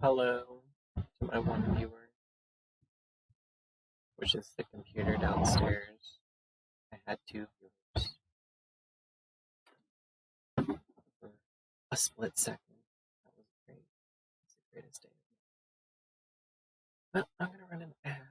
Hello to my one viewer, which is the computer downstairs. I had two viewers for a split second. That was great. It's the greatest day of my life. Well, I'm gonna run an ad.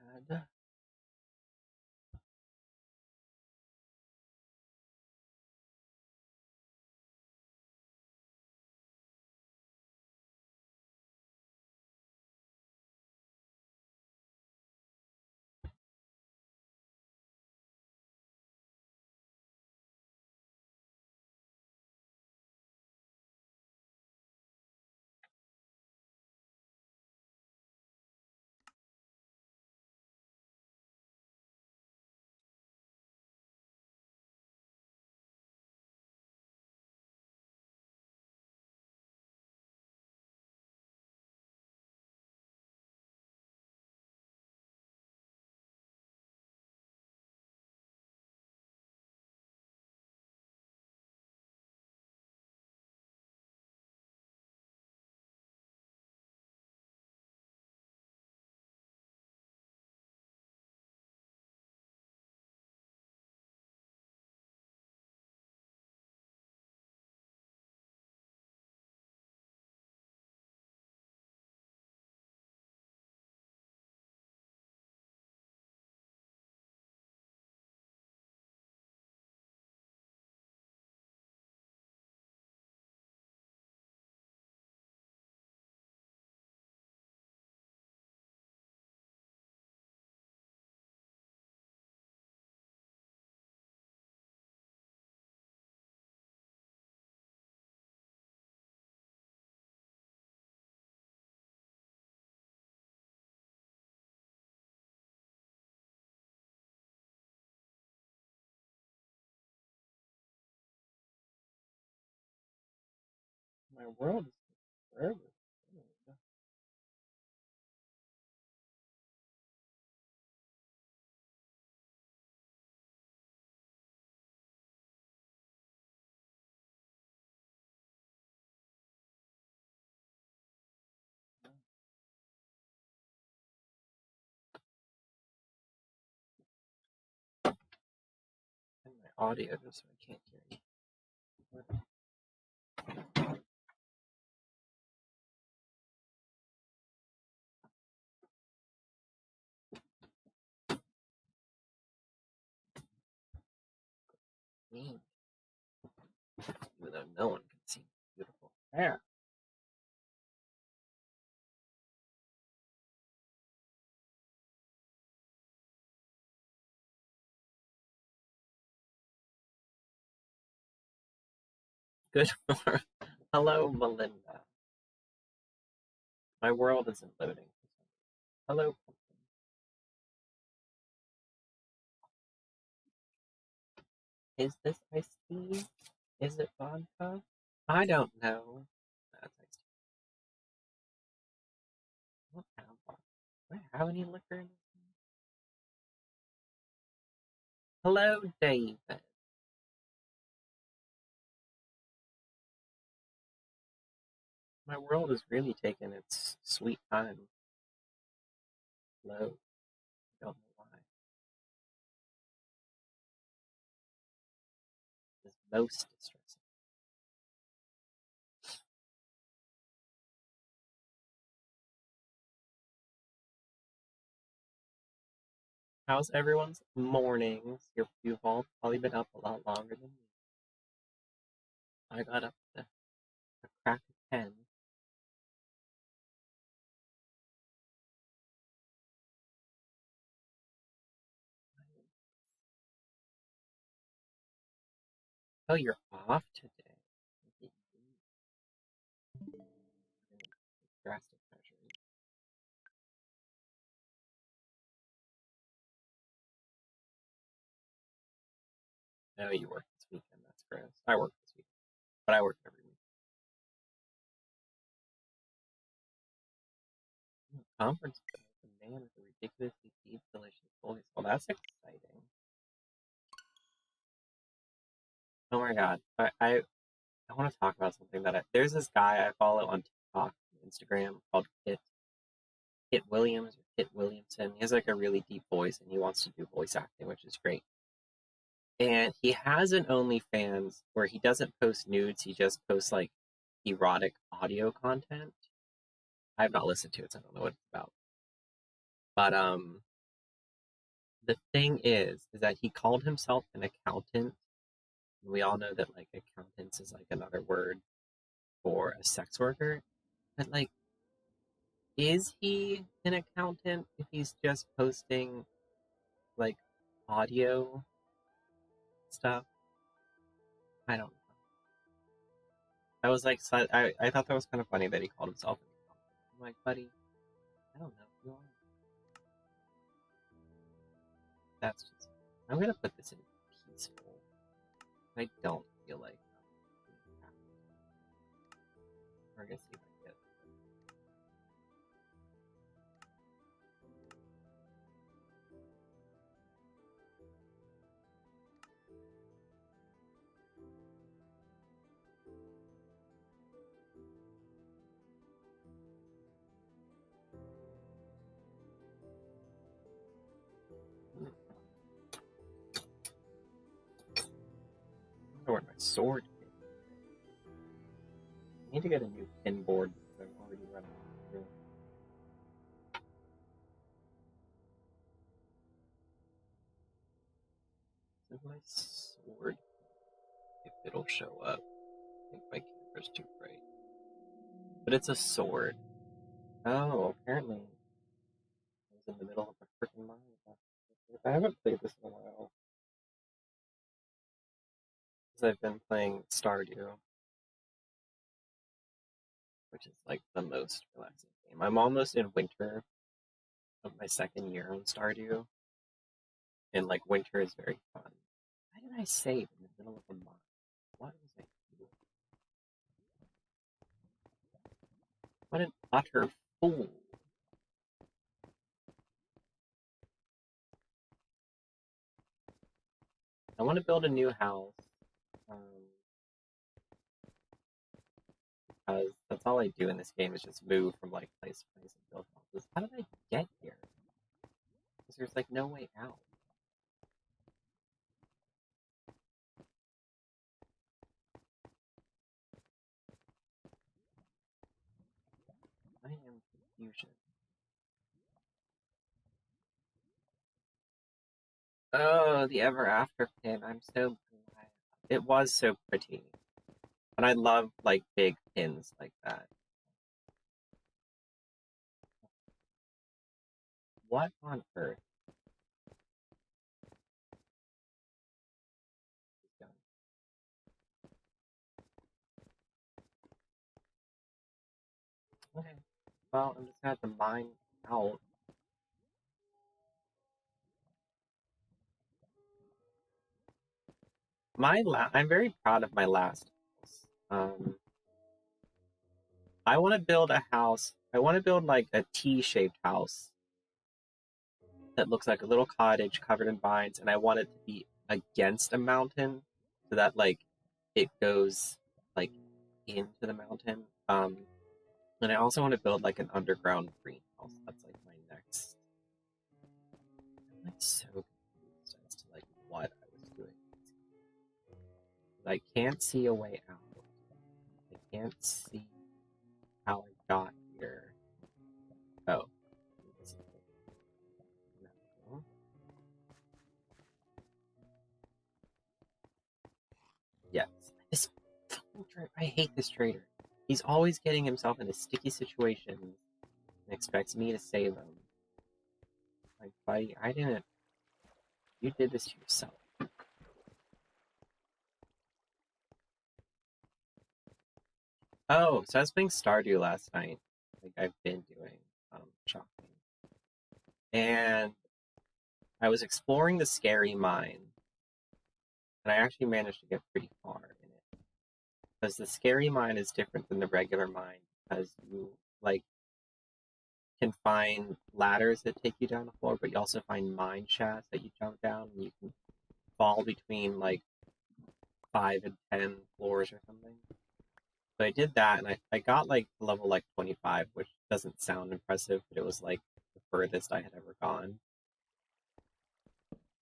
My world is forever. And my audio just so I can't hear you. Even though no one can see beautiful hair. Good morning. Hello, Melinda. My world isn't loading. Hello. Is this iced tea? Is it vodka? I don't know. That's iced tea. I don't have vodka. Do I have any liquor in this? Hello, David. My world is really taking its sweet time. Low. I don't know why. It's most distressing. How's everyone's mornings? You've all probably been up a lot longer than me. I got up at a crack of 10. Oh, you're off today. Drastic measures. No, you work this weekend. That's gross. I work this weekend, but I work every week. Conference with a man with a ridiculously deep, delicious voice. Well, that's exciting. Oh my god. I want to talk about something that there's this guy I follow on TikTok and Instagram called Kit. Kit Williams or Kit Williamson. He has like a really deep voice, and he wants to do voice acting, which is great. And he has an OnlyFans where he doesn't post nudes; he just posts like erotic audio content. I have not listened to it, so I don't know what it's about. But the thing is that he called himself an accountant. And we all know that like accountants is like another word for a sex worker. But like, is he an accountant if he's just posting like audio stuff? I don't know. I was like, I thought that was kind of funny that he called himself an accountant. I'm like, buddy, I don't know who you are. That's just. I'm gonna put this in peaceful. I don't feel like we're gonna see if I get. I don't know where my sword is. I need to get a new pin board because I'm already running through. This is my sword. If it'll show up. I think my camera's too bright. But it's a sword. Oh, apparently I was in the middle of a freaking mine. I haven't played this in a while. Because I've been playing Stardew, which is like the most relaxing game. I'm almost in winter of my second year on Stardew, and like winter is very fun. Why did I save in the middle of a mine? What was I doing? What an utter fool. I want to build a new house. Um, because that's all I do in this game is just move from like place to place and build houses. How did I get here? Because there's like no way out. I am confusion. Oh, the Ever After pin. I'm so glad. It was so pretty. And I love like big pins like that. What on earth is done? Okay. Well, I'm just gonna have to mine out. I'm very proud of my last house. I want to build a house. I want to build like a T-shaped house that looks like a little cottage covered in vines, and I want it to be against a mountain so that like it goes like into the mountain. And I also want to build like an underground greenhouse. That's like my next. I'm like so confused as to like what I was doing. I can't see a way out. I can't see how I got here. Oh. No. Yes. This I hate this trader. He's always getting himself into sticky situations and expects me to save him. Like, buddy, I didn't. You did this to yourself. Oh, so I was playing Stardew last night. Like I've been doing shopping. And I was exploring the scary mine, and I actually managed to get pretty far in it. Because the scary mine is different than the regular mine because you like can find ladders that take you down the floor, but you also find mine shafts that you jump down, and you can fall between like 5 and 10 floors or something. So I did that, and I got like level like 25, which doesn't sound impressive, but it was like the furthest I had ever gone.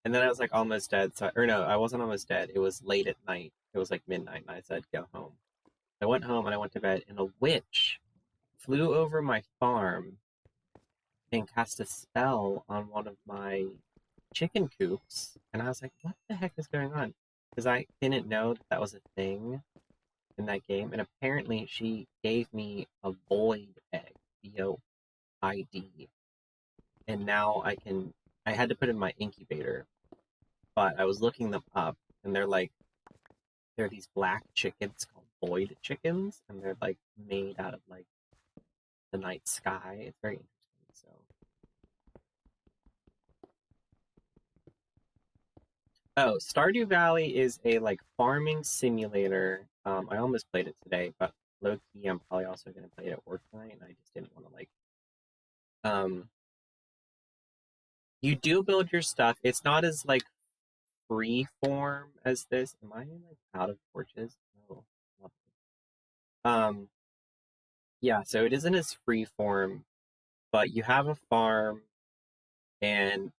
And then I was like almost dead. So, or no, I wasn't almost dead. It was late at night. It was like midnight, and I said, go home. I went home and I went to bed, and a witch flew over my farm and cast a spell on one of my chicken coops. And I was like, what the heck is going on? Because I didn't know that that was a thing in that game. And apparently, she gave me a void egg, VOID. And now I had to put in my incubator, but I was looking them up, and they're these black chickens called void chickens, and they're like made out of like the night sky. It's very interesting. So, oh, Stardew Valley is a like farming simulator. I almost played it today, but low key, I'm probably also gonna play it at work tonight, and I just didn't want to like. Um, you do build your stuff. It's not as like free form as this. Am I like out of torches? No. Um, yeah, so it isn't as free form, but you have a farm, and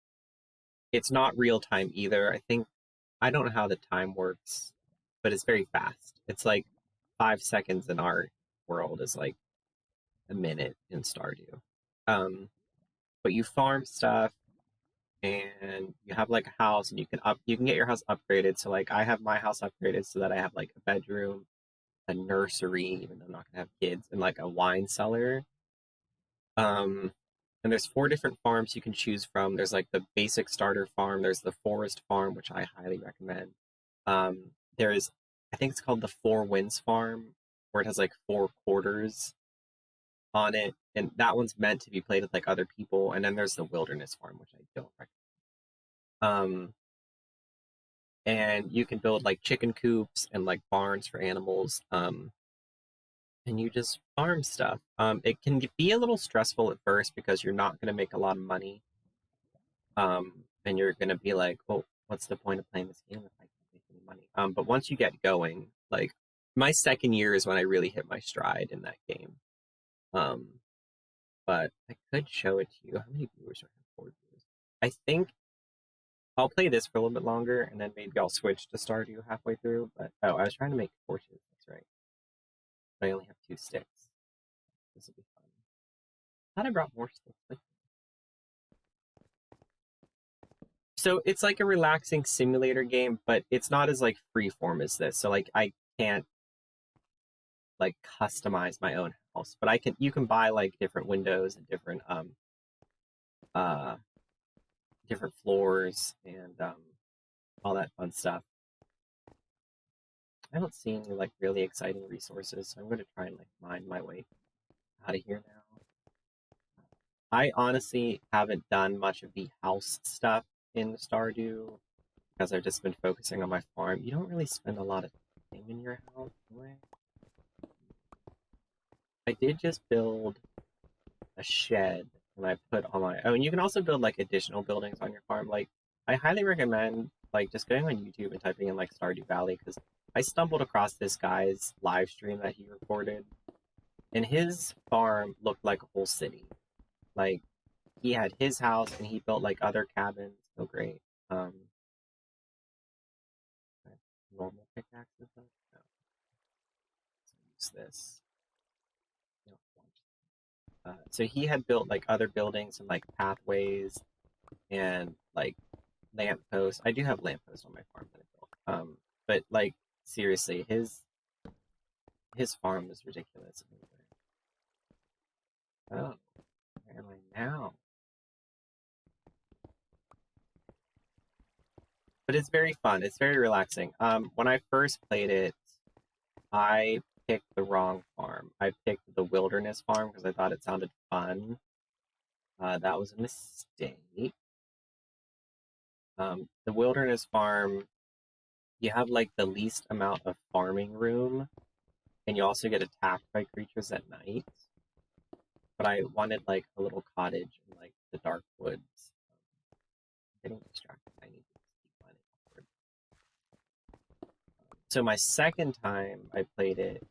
it's not real time either. I don't know how the time works, but it's very fast. It's like 5 seconds in our world is like a minute in Stardew. Um, but you farm stuff, and you have like a house, and you can get your house upgraded. So like I have my house upgraded so that I have like a bedroom, a nursery, even though I'm not gonna have kids, and like a wine cellar. Um, and there's four different farms you can choose from. There's like the basic starter farm. There's the forest farm, which I highly recommend. There's, I think it's called the Four Winds farm, where it has like four quarters on it, and that one's meant to be played with like other people. And then there's the wilderness farm, which I don't recommend. And you can build like chicken coops and like barns for animals. And you just farm stuff. It can be a little stressful at first because you're not going to make a lot of money. And you're going to be like, well, what's the point of playing this game if I can't make any money? But once you get going, like my second year is when I really hit my stride in that game. Um, but I could show it to you. How many viewers do I have? 4 viewers. I think I'll play this for a little bit longer, and then maybe I'll switch to Stardew halfway through. But oh, I was trying to make torches. That's right. But I only have 2 sticks. This will be fun. I thought I brought more sticks with me. So it's like a relaxing simulator game, but it's not as like freeform as this. So like I can't like customize my own house, but I can. You can buy like different windows and uh different floors and all that fun stuff. I don't see any like really exciting resources, so I'm going to try and like mine my way out of here now. I honestly haven't done much of the house stuff in Stardew because I've just been focusing on my farm. You don't really spend a lot of time in your house anyway. I did just build a shed, and I put on my. Oh, and you can also build like additional buildings on your farm. Like I highly recommend like just going on YouTube and typing in like Stardew Valley, because I stumbled across this guy's live stream that he recorded, and his farm looked like a whole city. Like he had his house, and he built like other cabins. So great. Um, Normal pickaxes though. No, let's use this. No, so he had built like other buildings and like pathways and like lampposts. I do have lampposts on my farm that I built. But like seriously, his farm is ridiculous. Oh, where am I now? But it's very fun. It's very relaxing. When I first played it, I picked the wrong farm. I picked the wilderness farm because I thought it sounded fun. That was a mistake. The wilderness farm, you have like the least amount of farming room, and you also get attacked by creatures at night. But I wanted like a little cottage in like the dark woods. I'm getting distracted. I need to keep finding upward. So my second time I played it,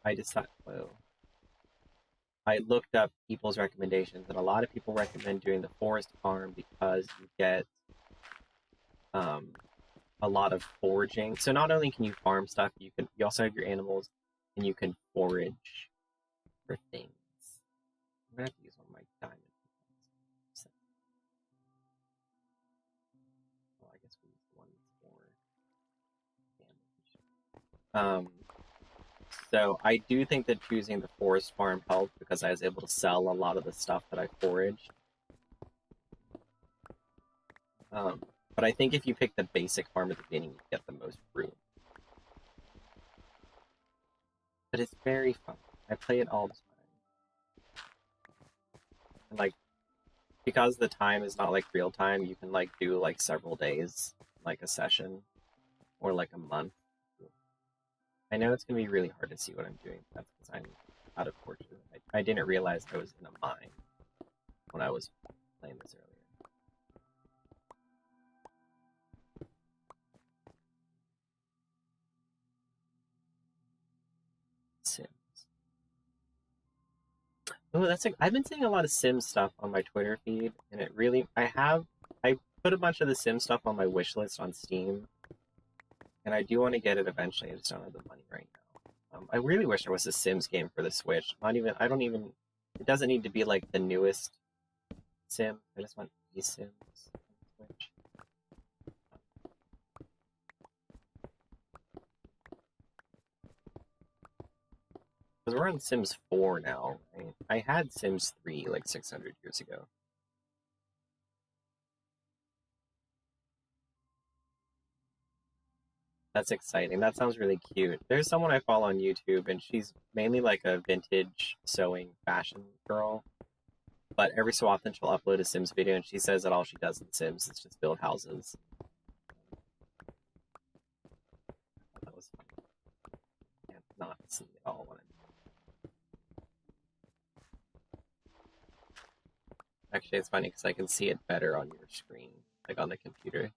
I decided, whoa, I looked up people's recommendations, and a lot of people recommend doing the forest farm because you get um, a lot of foraging. So not only can you farm stuff, you also have your animals, and you can forage for things. I'm gonna have to use one of my diamond. Well, I guess we use one for damage. So I do think that choosing the forest farm helped because I was able to sell a lot of the stuff that I foraged. Um, but I think if you pick the basic farm at the beginning, you get the most room. But it's very fun. I play it all the time. And like because the time is not like real time, you can like do like several days, like a session, or like a month. I know it's gonna be really hard to see what I'm doing. That's because I'm out of torture. I didn't realize I was in a mine when I was playing this earlier. Sims. Oh, that's like I've been seeing a lot of Sim stuff on my Twitter feed, and it really I put a bunch of the Sim stuff on my wish list on Steam, and I do want to get it eventually. I just don't have the money right now. I really wish there was a Sims game for the Switch. Not even I don't even. It doesn't need to be like the newest Sim. I just want these Sims on the Switch. Because we're on Sims 4 now, right? I had Sims 3 like 600 years ago. That's exciting. That sounds really cute. There's someone I follow on YouTube, and she's mainly like a vintage sewing fashion girl. But every so often, she'll upload a Sims video, and she says that all she does in Sims is just build houses. That was funny. Can't not see it all when Actually, it's funny because I can see it better on your screen, like on the computer.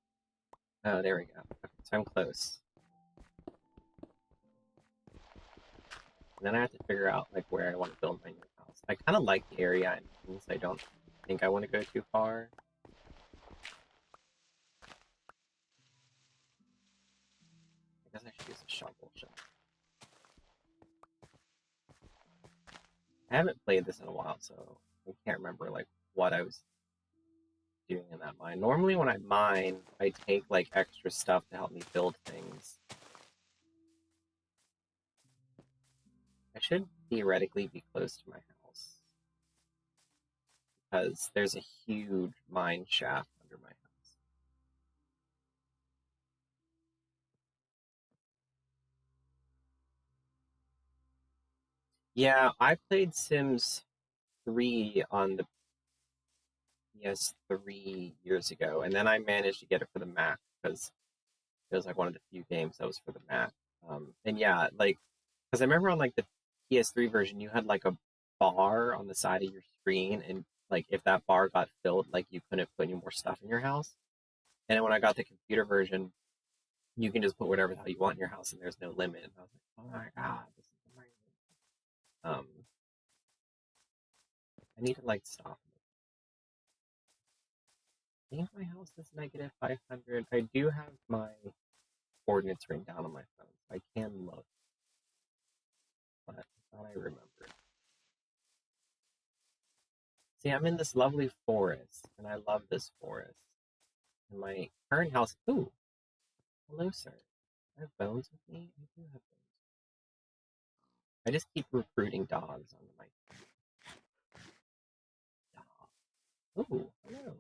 Oh, there we go. Okay, so I'm close. And then I have to figure out like where I want to build my new house. I kind of like the area I'm in, so I don't think I want to go too far. I guess I should use a shovel. I haven't played this in a while, so I can't remember like what I was doing in that mine. Normally, when I mine, I take like extra stuff to help me build things. I should theoretically be close to my house because there's a huge mine shaft under my house. Yeah, I played Sims 3 on the PS3 years ago, and then I managed to get it for the Mac because it was like one of the few games that was for the Mac. And yeah, like because I remember on like the PS3 version, you had like a bar on the side of your screen, and like if that bar got filled, like you couldn't put any more stuff in your house. And then when I got the computer version, you can just put whatever the hell you want in your house, and there's no limit. And I was like, oh my god, this is amazing. Um, I need to like stop. I think my house is negative 500. I do have my coordinates written down on my phone, so I can look, but I thought I remembered. See, I'm in this lovely forest, and I love this forest. And my current house. Ooh, hello, sir. I have bones with me. I do have bones. I just keep recruiting dogs onto my dog. Ooh, hello.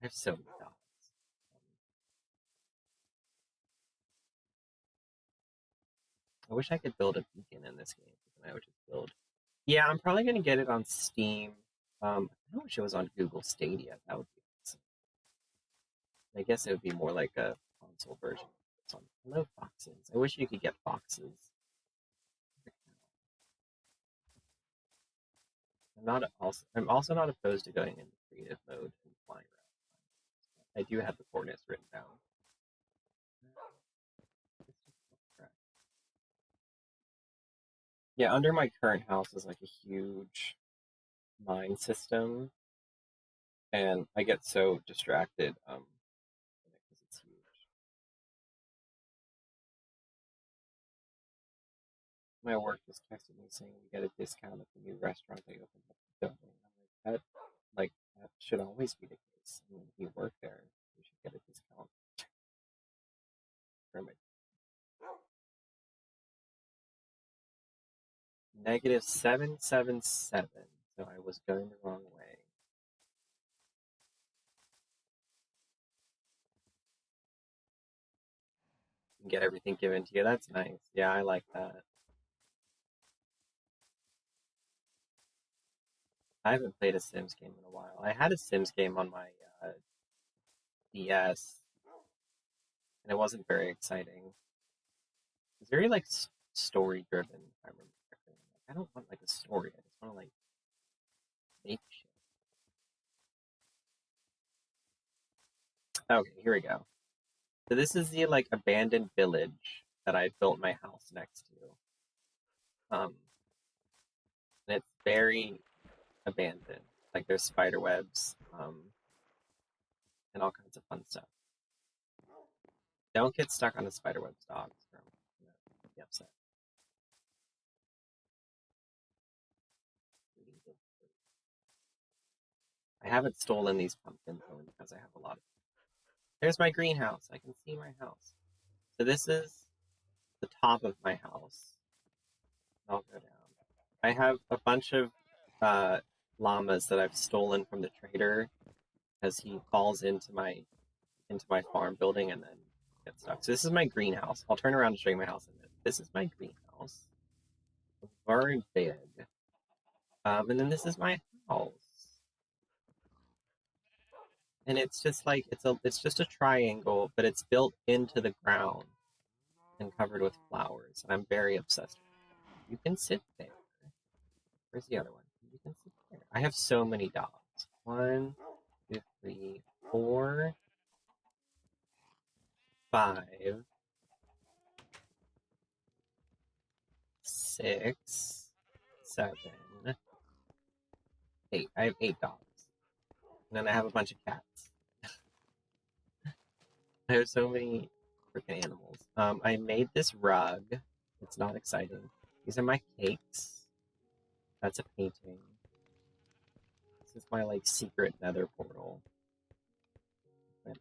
I have so many dogs. I wish I could build a beacon in this game, and I would just build. Yeah, I'm probably gonna get it on Steam. I wish it was on Google Stadia. That would be awesome. I guess it would be more like a console version. Hello, foxes. I wish you could get foxes. I'm also not opposed to going into creative mode and flying around. I do have the coordinates written down. Yeah, under my current house is like a huge mine system, and I get so distracted because it's huge. My work just texted me saying we get a discount at the new restaurant they opened up in the building. I'm like that should always be the case. I mean, if you work there, you should get a discount from it. Negative 777. So I was going the wrong way. And get everything given to you. That's nice. Yeah, I like that. I haven't played a Sims game in a while. I had a Sims game on my DS, and it wasn't very exciting. It's very like story driven. If I remember correctly. Like, I don't want like a story. I just want to like make shit. Okay, here we go. So this is the like abandoned village that I built my house next to. And it's very abandoned. Like there's spider webs, and all kinds of fun stuff. Don't get stuck on the spider webs, dogs. From be upset. I haven't stolen these pumpkins only because I have a lot of. There's my greenhouse. I can see my house. So this is the top of my house. I'll go down. I have a bunch of uh, llamas that I've stolen from the trader as he falls into my farm building and then gets stuck. So this is my greenhouse. I'll turn around and show you my house in a minute. This is my greenhouse. Very big. And then this is my house. And it's just like it's just a triangle, but it's built into the ground and covered with flowers. And I'm very obsessed with it. You can sit there. Where's the other one? You can sit there. I have so many dogs. One, two, three, four, five, six, seven, eight. I have 8 dogs. And then I have a bunch of cats. I have so many freaking animals. I made this rug. It's not exciting. These are my cakes. That's a painting. This is my like secret nether portal.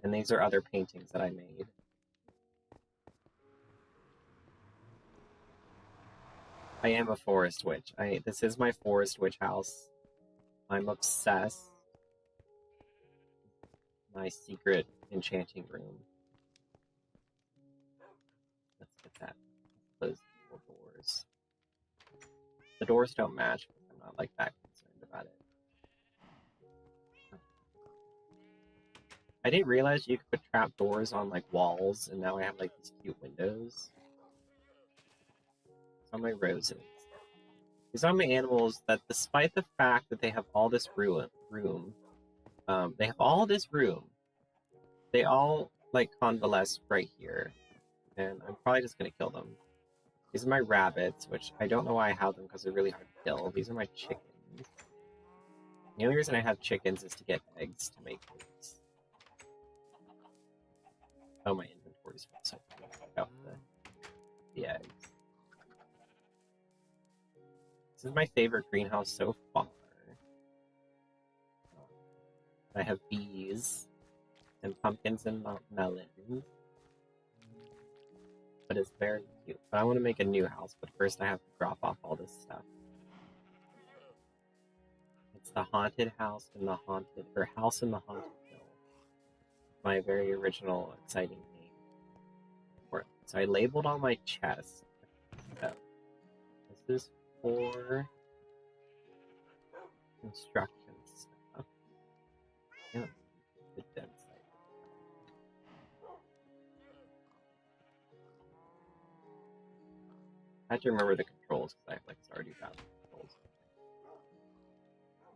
And these are other paintings that I made. I am a forest witch. This is my forest witch house. I'm obsessed. My secret enchanting room. Let's get that. Close the doors. The doors don't match, but I'm not like that concerned about it. I didn't realize you could put trap doors on like walls, and now I have like these cute windows. On my roses. These are my animals that, despite the fact that they have all this room, they have all this room. They all like convalesce right here, and I'm probably just gonna kill them. These are my rabbits, which I don't know why I have them because they're really hard to kill. These are my chickens. The only reason I have chickens is to get eggs to make eggs. Oh, my inventory's full, so I can check out the eggs. This is my favorite greenhouse so far. I have bees and pumpkins and melons. But it's very cute. But I want to make a new house, but first I have to drop off all this stuff. It's the haunted house in the haunted, or house in the haunted hill. My very original, exciting name. So I labeled all my chests. So this is for construction stuff. Yeah, the dead site. I have to remember the controls because I have like stardew controls.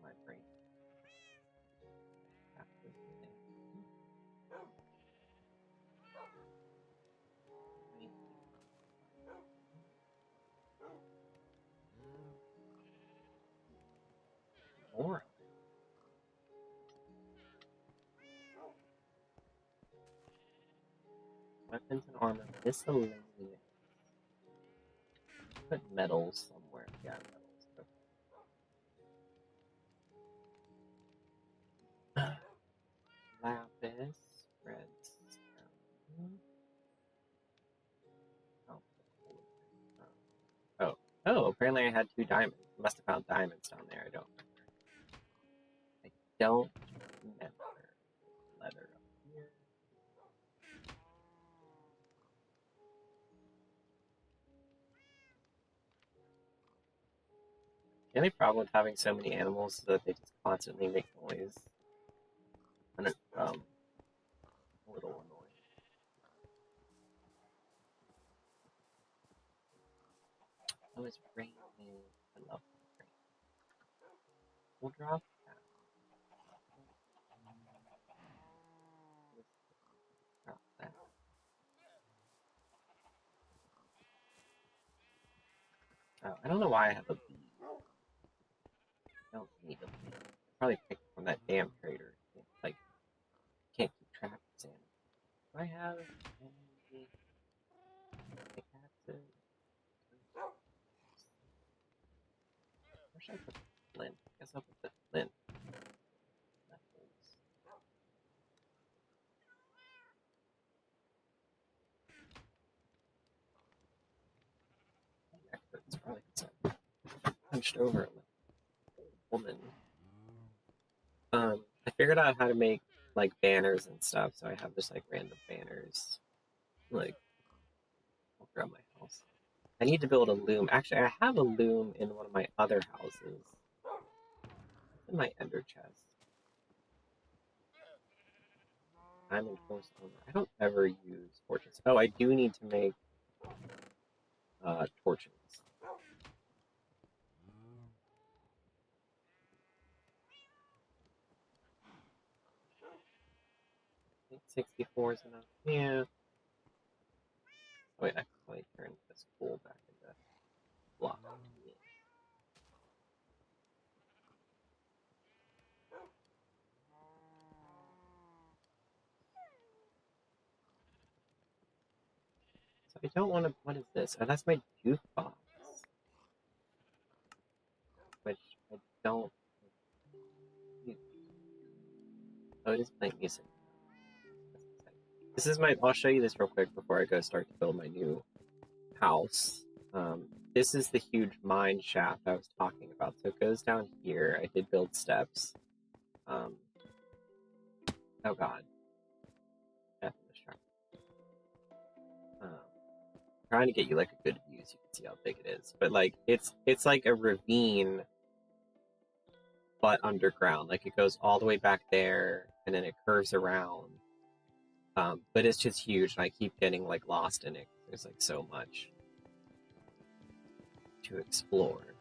My brain. More weapons and armor. Miscellaneous. Put metals somewhere. Yeah, metals. Okay. Lapis. Redstone. Oh. Oh. Oh, apparently I had 2 diamonds. Must have found diamonds down there. I don't remember. Leather up here. The only problem with having so many animals is that they just constantly make noise. And it's a little annoying. Oh, it's raining. I love rain. We'll drop that. Drop that. Oh, I don't know why I have a bee. I don't need a bee. I probably picked it from that damn trader. Like, can't keep track of sand. Do I have any pickaxes? Where should I put the flint? I guess I'll put the flint. It's probably because I punched over a woman. I figured out how to make like banners and stuff, so I have just like random banners. Like, I'll grab my house. I need to build a loom. Actually, I have a loom in one of my other houses. It's in my ender chest. I'm in force armor. I don't ever use torches. Oh, I do need to make torches. 64 is enough. Yeah. Oh, wait, I can probably turn this wool back into block. Yeah. So I don't want to. What is this? Oh, that's my jukebox. Which I don't use. Oh, it is playing music. This is my. I'll show you this real quick before I go start to build my new house. This is the huge mine shaft I was talking about. So it goes down here. I did build steps. Oh god. Death in the shaft. Trying to get you like a good view so you can see how big it is. But like it's like a ravine but underground. Like it goes all the way back there and then it curves around. But it's just huge and I keep getting like lost in it. There's like so much to explore.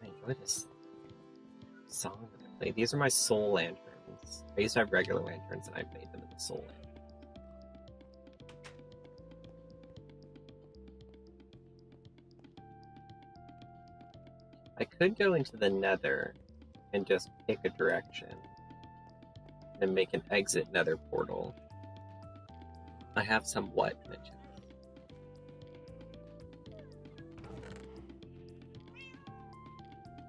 I enjoy this song that I play. These are my soul lanterns. I used to have regular lanterns and I made them into soul lanterns. I could go into the nether and just pick a direction and make an exit nether portal. I have some what in the chest.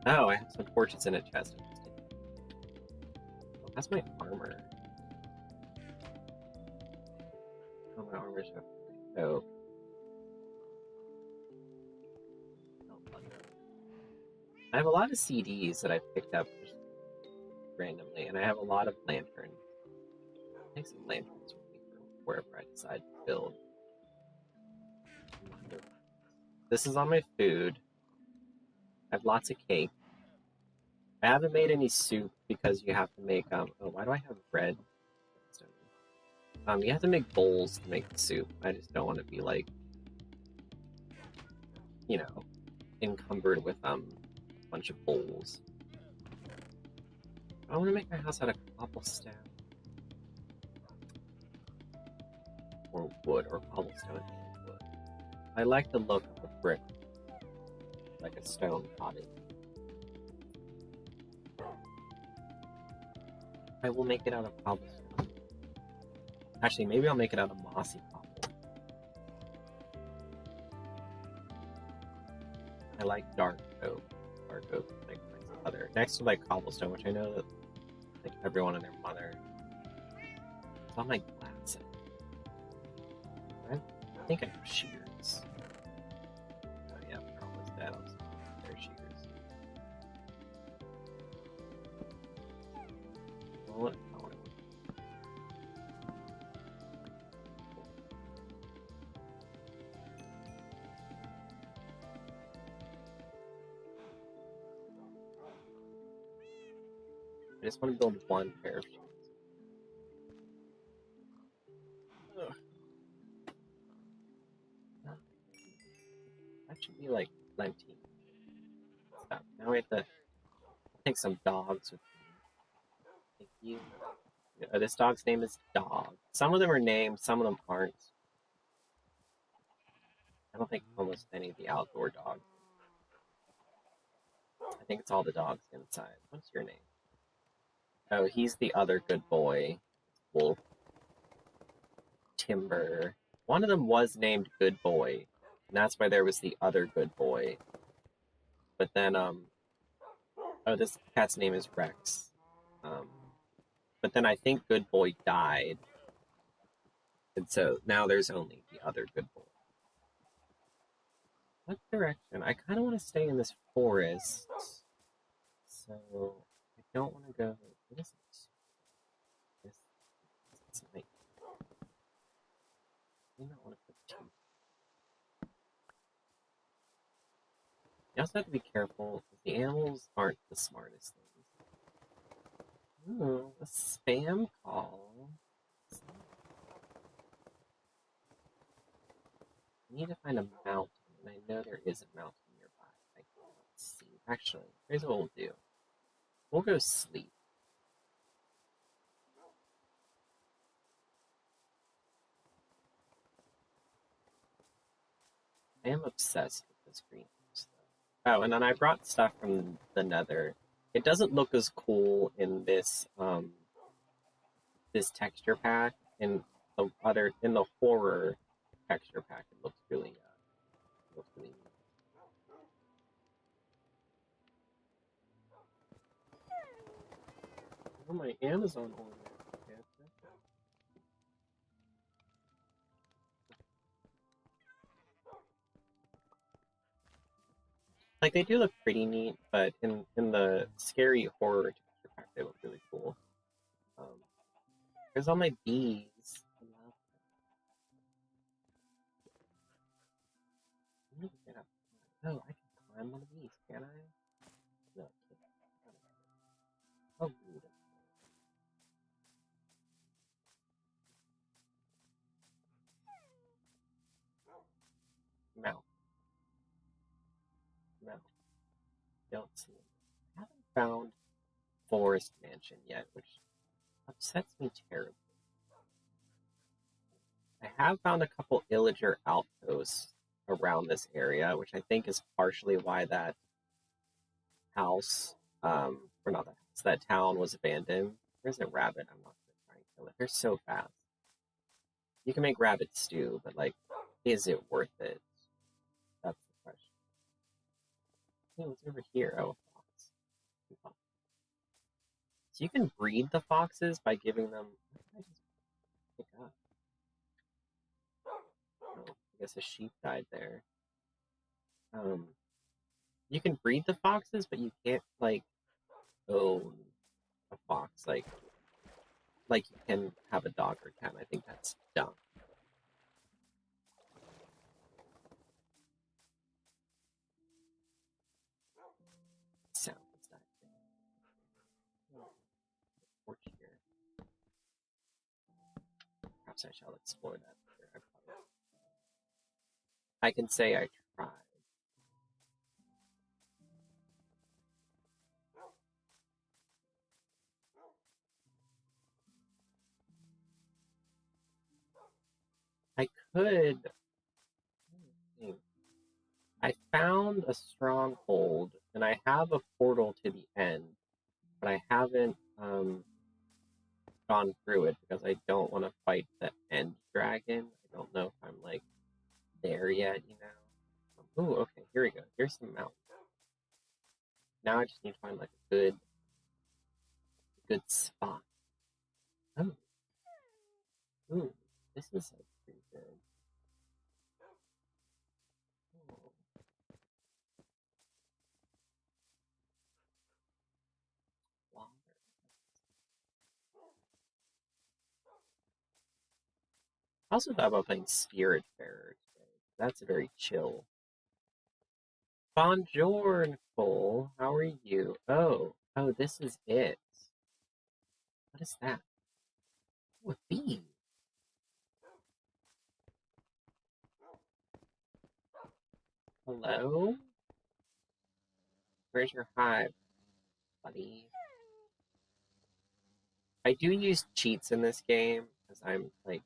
Oh, I have some torches in a chest. Oh, that's my armor. Oh, my armor's up. Oh. I have a lot of CDs that I picked up just randomly, and I have a lot of lanterns. I take some lanterns with me for wherever I decide to build. This is on my food. I have lots of cake. I haven't made any soup because you have to make oh, why do I have bread? You have to make bowls to make the soup. I just don't want to be like, you know, encumbered with a bunch of bowls. I want to make my house out of cobblestone or wood or cobblestone and wood. I like the look of the brick. like a stone cottage. I will make it out of cobblestone. Actually, maybe I'll make it out of mossy cobble. I like dark oak. Dark oak is like my other next to like cobblestone, which I know that like everyone and their mother. It's on my glass. I think I have shears. Oh yeah, they're almost dead. They're shears. Well, I just want to build one pair of shoes. Ugh. That should be like plenty stuff. Now we have to take some dogs with me. Thank you. This dog's name is Dog. Some of them are named, some of them aren't. I don't think almost any of the outdoor dogs. I think it's all the dogs inside. What's your name? Oh, he's the other good boy. Wolf. Timber. One of them was named Good Boy, and that's why there was the other Good Boy. But then, oh, this cat's name is Rex. But then I think Good Boy died, and so now there's only the other Good Boy. What direction? I kind of want to stay in this forest, so I don't want to go. What is this? It's night. I do not want to put two. You also have to be careful because the animals aren't the smartest things. Ooh, a spam call. I need to find a mountain, and I know there is a mountain nearby. I can't see. Actually, here's what we'll do. We'll go sleep. I am obsessed with this green stuff. Oh, and then I brought stuff from the Nether. It doesn't look as cool in this this texture pack. In the horror texture pack, it looks really neat. Oh, my Amazon order. Like they do look pretty neat, but in the scary horror texture pack, they look really cool. There's all my bees. I love them. I need to get up. Oh, I can climb one of these, can I? No, I can't. Oh, rude. Mount. Mount. Don't see it. I haven't found Forest Mansion yet, which upsets me terribly. I have found a couple illager outposts around this area, which I think is partially why that house, or not that house, that town was abandoned. There's a rabbit. I'm not going to try and kill it. They're so fast. You can make rabbit stew, but like, is it worth it? That's the question. Hey, what's over here? Oh, a fox. So you can breed the foxes by giving them. What did I just pick up? Oh, I guess a sheep died there. You can breed the foxes, but you can't like own a fox like you can have a dog or cat. I think that's dumb. Sound is that thing. Porch here. Perhaps I shall explore that later. I can say I tried. I could. I found a stronghold, and I have a portal to the end, but I haven't gone through it because I don't want to fight the end dragon. I don't know if I'm like there yet, you know. Ooh, okay, here we go. Here's some mountains. Now I just need to find like a good spot. Oh, ooh, this is like pretty good. Oh, water. I also thought about playing Spirit Farer today. That's a very chill. Bonjour, Nicole. How are you? Oh, this is it. What is that? Oh, a bee. Hello? Where's your hive, buddy? I do use cheats in this game because I'm like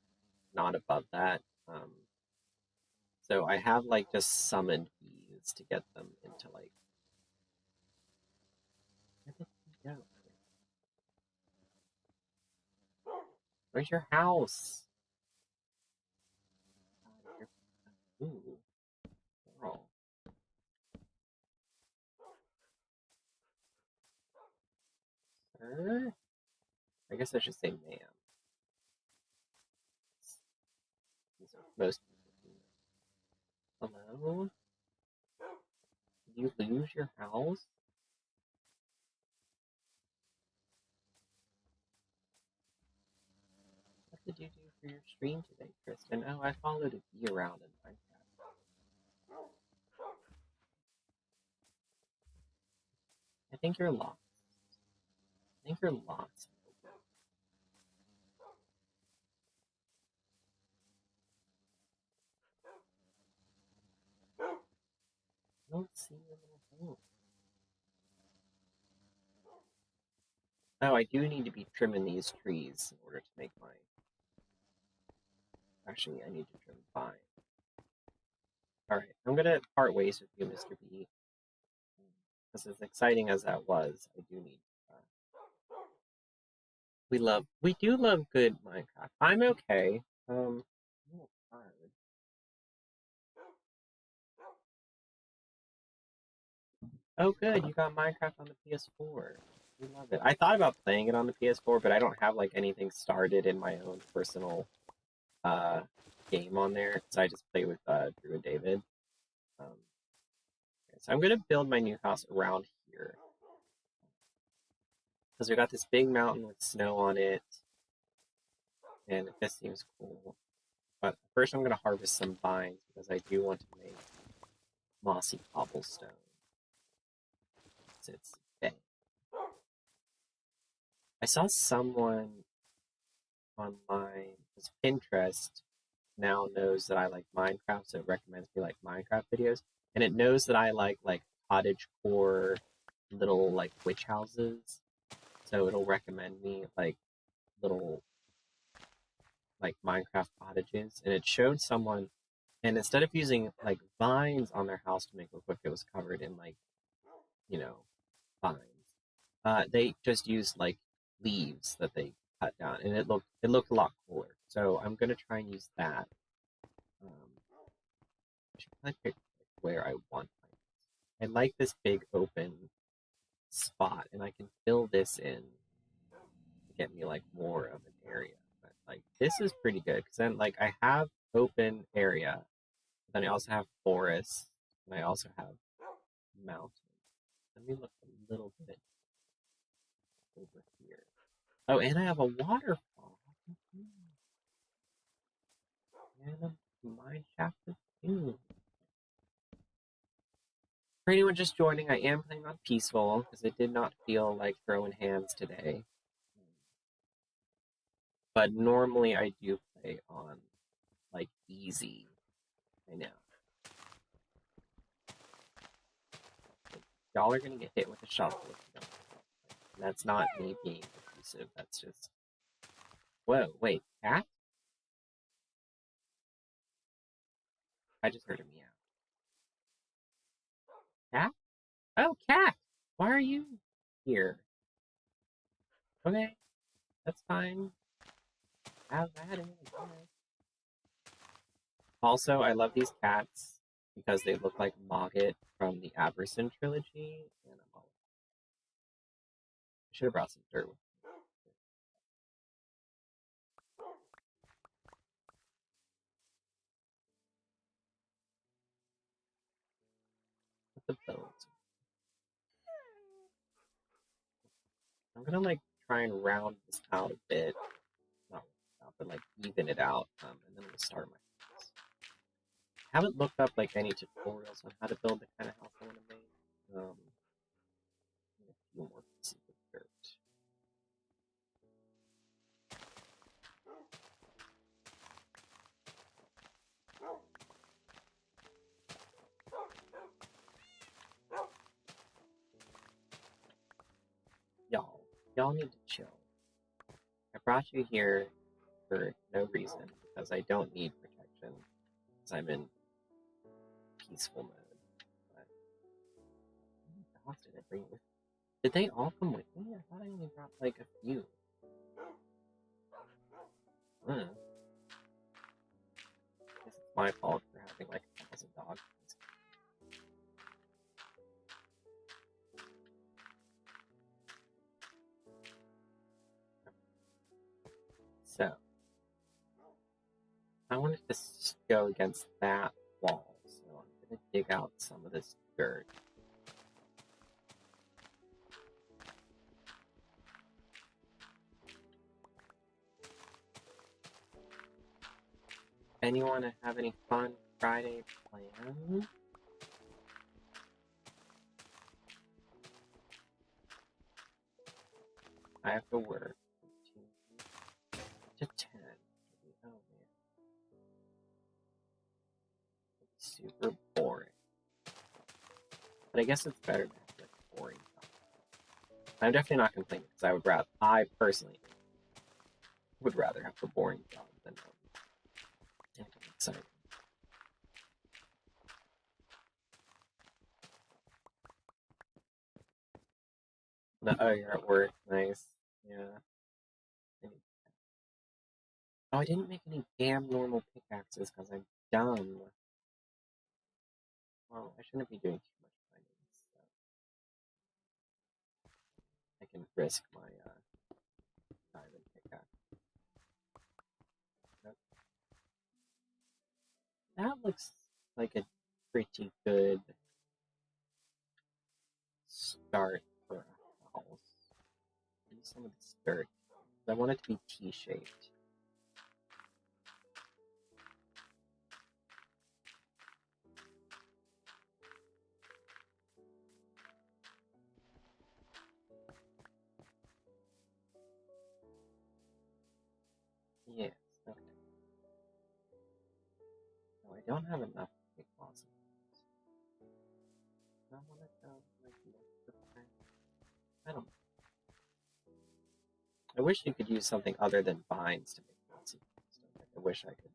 not above that. Um, so I have like just summoned bees to get them into like. Where did they go? Where's your house? Ooh, girl. Sir? I guess I should say ma'am. These are most people. Hello? Did you lose your house? What did you do for your stream today, Kristen? Oh, I followed a bee around in Minecraft. I think you're lost. I think you're lost. I don't see your little home. Oh, I do need to be trimming these trees in order to make my. Actually, I need to trim 5. Alright, I'm gonna part ways with you, Mr. B. Because as exciting as that was, I do need. We do love good Minecraft. I'm okay. I'm a little tired. Oh, good, you got Minecraft on the PS4. We love it. I thought about playing it on the PS4, but I don't have like anything started in my own personal uh game on there, so I just play with Drew and David. Um, okay, so I'm gonna build my new house around here because we got this big mountain with snow on it, and this seems cool. But first, I'm gonna harvest some vines because I do want to make mossy cobblestone. It's big. I saw someone online because Pinterest now knows that I like Minecraft, so it recommends me like Minecraft videos, and it knows that I like cottage core little like witch houses, so it'll recommend me like little like Minecraft cottages, and it showed someone, and instead of using like vines on their house to make it look like it was covered in like you know vines, they just used like leaves that they cut down, and it looked a lot cooler. So I'm gonna try and use that. I should probably pick where I want my. I like this big open spot, and I can fill this in to get me like more of an area. But like this is pretty good because then like I have open area, but then I also have forest, and I also have mountain. Let me look a little bit over here. Oh, and I have a waterfall. And a mine shaft too. For anyone just joining, I am playing on peaceful because it did not feel like throwing hands today. But normally I do play on like easy. I know. Y'all are gonna get hit with a shovel if you don't. And that's not me being abusive. That's just. Whoa, wait, cat? I just heard a meow. Oh, cat! Why are you here? Okay, that's fine. Have at it, I guess. Also, I love these cats because they look like Mogget from the Aberson trilogy. And I should have brought some dirt with the bones. I'm gonna like try and round this out a bit, not out, but like even it out, and then we'll start my house. I haven't looked up like any tutorials on how to build the kind of house I want to make. A few more pieces of dirt. Y'all need to chill. I brought you here for no reason because I don't need protection because I'm in peaceful mode. But how else did I bring with? Did they all come with me? I thought I only brought like a few. I guess it's my fault for having like 1,000 dogs. So I wanted to go against that wall, so I'm gonna dig out some of this dirt. Anyone have any fun Friday plans? I have to work from 2 to 10. Oh man, it's super boring. But I guess it's better to have like a boring job. I'm definitely not complaining because I personally would rather have a boring job than anything exciting. No, oh, you're at work. Nice. Yeah. Oh, I didn't make any damn normal pickaxes because I'm dumb. Well, I shouldn't be doing too much mining, so I can risk my diamond pickaxe. That, that looks like a pretty good start for a house. Use some of this dirt. I want it to be T-shaped. Yes, okay. No, I don't have enough to make blossom. I want to go like I don't know. I wish you could use something other than vines to make blossom. I wish I could.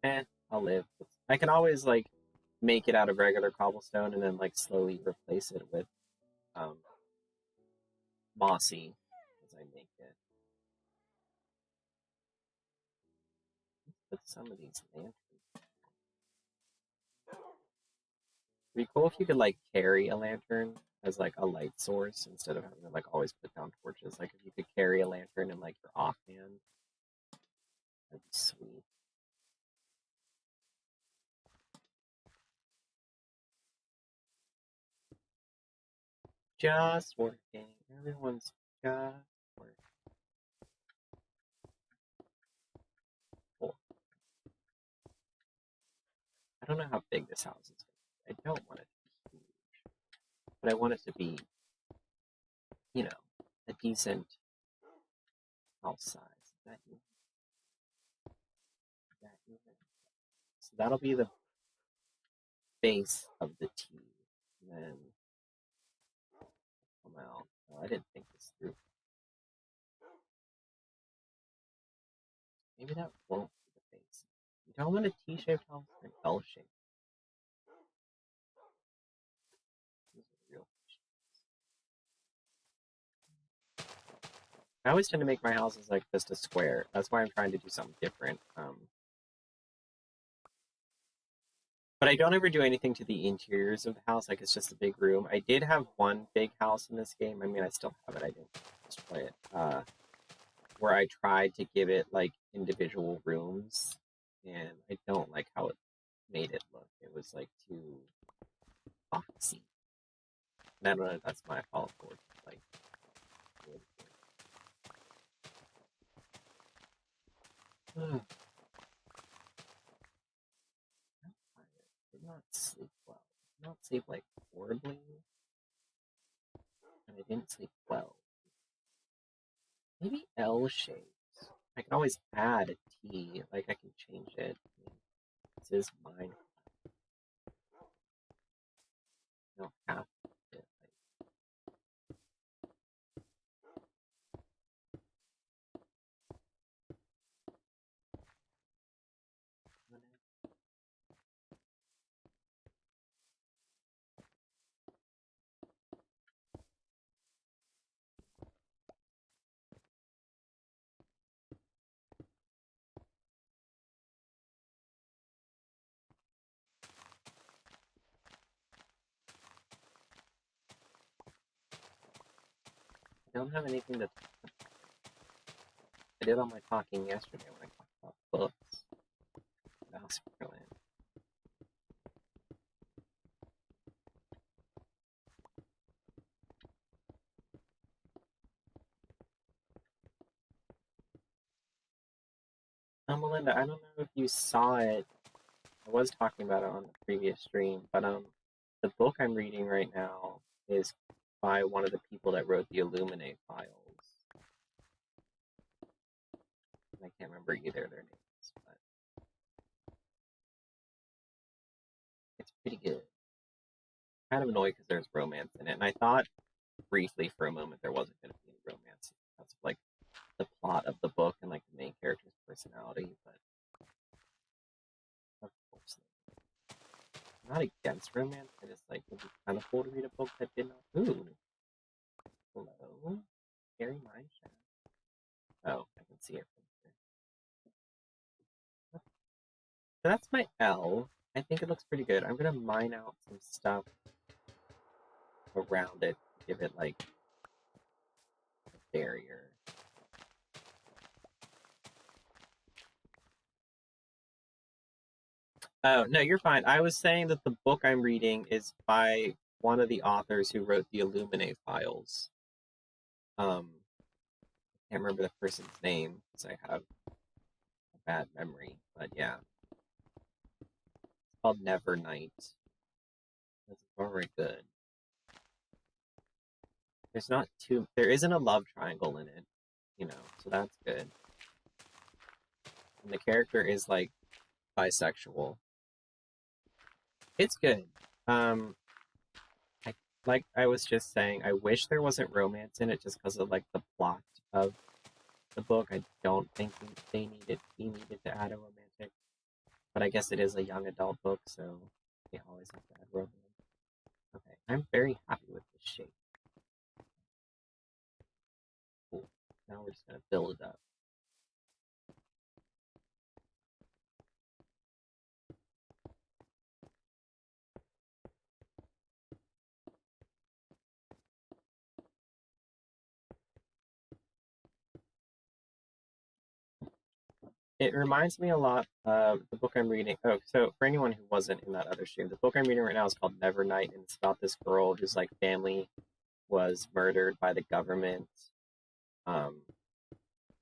Eh, I'll live. I can always like make it out of regular cobblestone and then like slowly replace it with um, mossy as I make it. Let's put some of these lanterns. It'd be cool if you could like carry a lantern as like a light source instead of having to like always put down torches. Like if you could carry a lantern in like your offhand, that'd be sweet. Just working. Everyone's just working. Cool. I don't know how big this house is. I don't want it to be huge, but I want it to be, you know, a decent house size. That even? That even? So that'll be the base of the T. And then come out. Oh, I didn't think this through. Maybe that won't be the base. You don't want a T-shaped house or an L shape. I always tend to make my houses like just a square. That's why I'm trying to do something different. But I don't ever do anything to the interiors of the house. Like it's just a big room. I did have one big house in this game. I mean, I still have it. I didn't destroy it. Where I tried to give it like individual rooms, and I don't like how it made it look. It was like too boxy. And I don't know if that's my fault for like. I'm tired. Did not sleep well. Did not sleep like horribly, and I didn't sleep well. Maybe L shapes. I can always add a T. Like I can change it. This is mine. I don't have to. I don't have anything to. I did all my talking yesterday when I talked about books. That was brilliant. Melinda, I don't know if you saw it. I was talking about it on the previous stream, but the book I'm reading right now is by one of the people that wrote the Illuminate files. And I can't remember either of their names, but it's pretty good. Kind of annoyed because there's romance in it, and I thought briefly for a moment there wasn't going to be any romance because of like the plot of the book and like the main character's personality, but of course I'm not against romance. I just like would be kind of cool to read a book that did not. Ooh, hello, Harry Mineshaft. Oh, I can see it from here. So that's my L. I think it looks pretty good. I'm gonna mine out some stuff around it to give it like a barrier. Oh, no, you're fine. I was saying that the book I'm reading is by one of the authors who wrote the Illuminate files. I can't remember the person's name because I have a bad memory, but yeah. It's called Nevernight. It's very good. There isn't a love triangle in it, so that's good. And the character is like bisexual. It's good. Um, I like I was just saying, I wish there wasn't romance in it just because of like the plot of the book. I don't think he needed to add a romantic, but I guess it is a young adult book, so they always have to add romance. Okay, I'm very happy with this shape. Cool. Now we're just gonna build it up. It reminds me a lot of the book I'm reading. Oh, so for anyone who wasn't in that other stream, the book I'm reading right now is called Nevernight, and it's about this girl whose like family was murdered by the government. Um,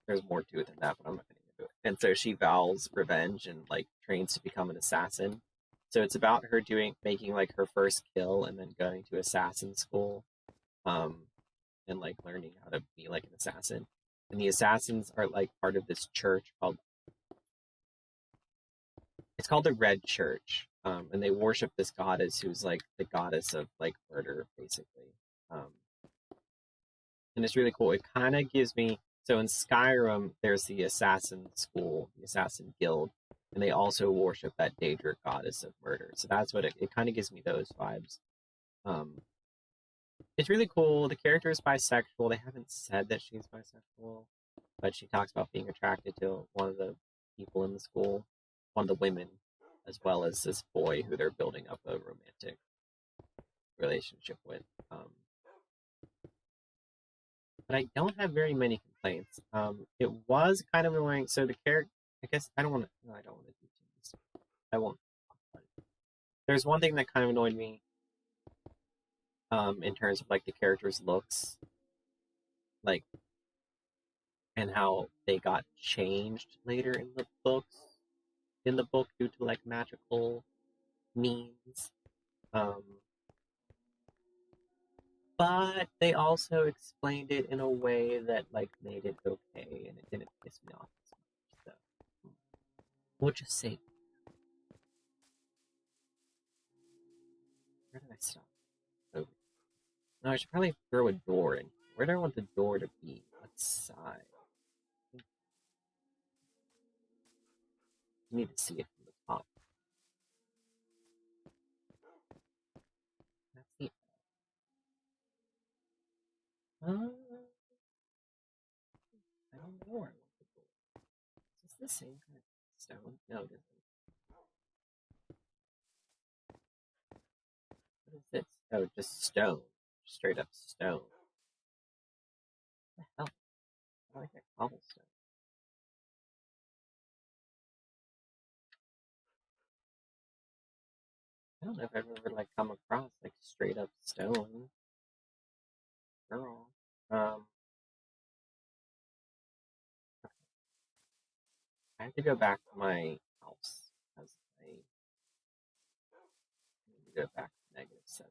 there's more to it than that, but I'm not going to get into it. And so she vows revenge and like trains to become an assassin. So it's about her making like her first kill and then going to assassin school, um, and like learning how to be like an assassin. And the assassins are like part of this church called it's called the Red Church, and they worship this goddess who's like the goddess of like murder, basically. Um, and it's really cool. It kind of gives me so in Skyrim, there's the assassin school, the assassin guild, and they also worship that Daedric goddess of murder. So that's what it kind of gives me those vibes. Um, it's really cool. The character is bisexual. They haven't said that she's bisexual, but she talks about being attracted to one of the people in the school, one of the women, as well as this boy who they're building up a romantic relationship with. Um, but I don't have very many complaints. It was kind of annoying. So the character, I guess I don't want to. No, I don't want to do too much. I won't. There's one thing that kind of annoyed me. In terms of like the characters' looks, like and how they got changed later in the books. In the book, due to like magical means. Um, but they also explained it in a way that like made it okay, and it didn't piss me off as much. So we'll just say, where did I stop? Oh, no, I should probably throw a door in. Where do I want the door to be? What side? You need to see it from the top. That's the. I don't know where I want the door. Is this the same kind of stone? No, it isn't. What is this? Oh, just stone. Straight up stone. What the hell? I like that cobblestone. I don't know if I've ever like come across like straight up stone girl. I have to go back to my house because I need to go back to -7.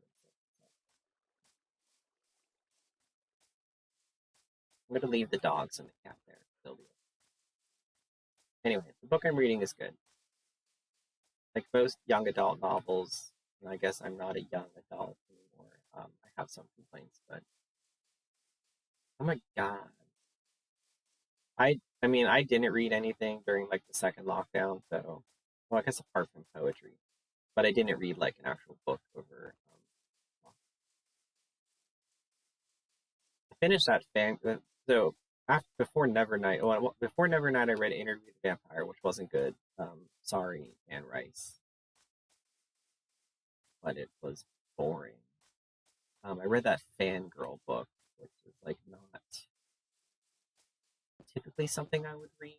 I'm gonna leave the dogs and the cat there. They'll be okay. Anyway, the book I'm reading is good. Like most young adult novels, and I guess I'm not a young adult anymore. I have some complaints, but oh my god, I mean, I didn't read anything during like the second lockdown, so well, I guess apart from poetry, but I didn't read like an actual book over. I finished that fan. So after before Nevernight, well, before Nevernight, I read Interview with the Vampire, which wasn't good. Sorry, Anne Rice, but it was boring. I read that Fangirl book, which is like not typically something I would read,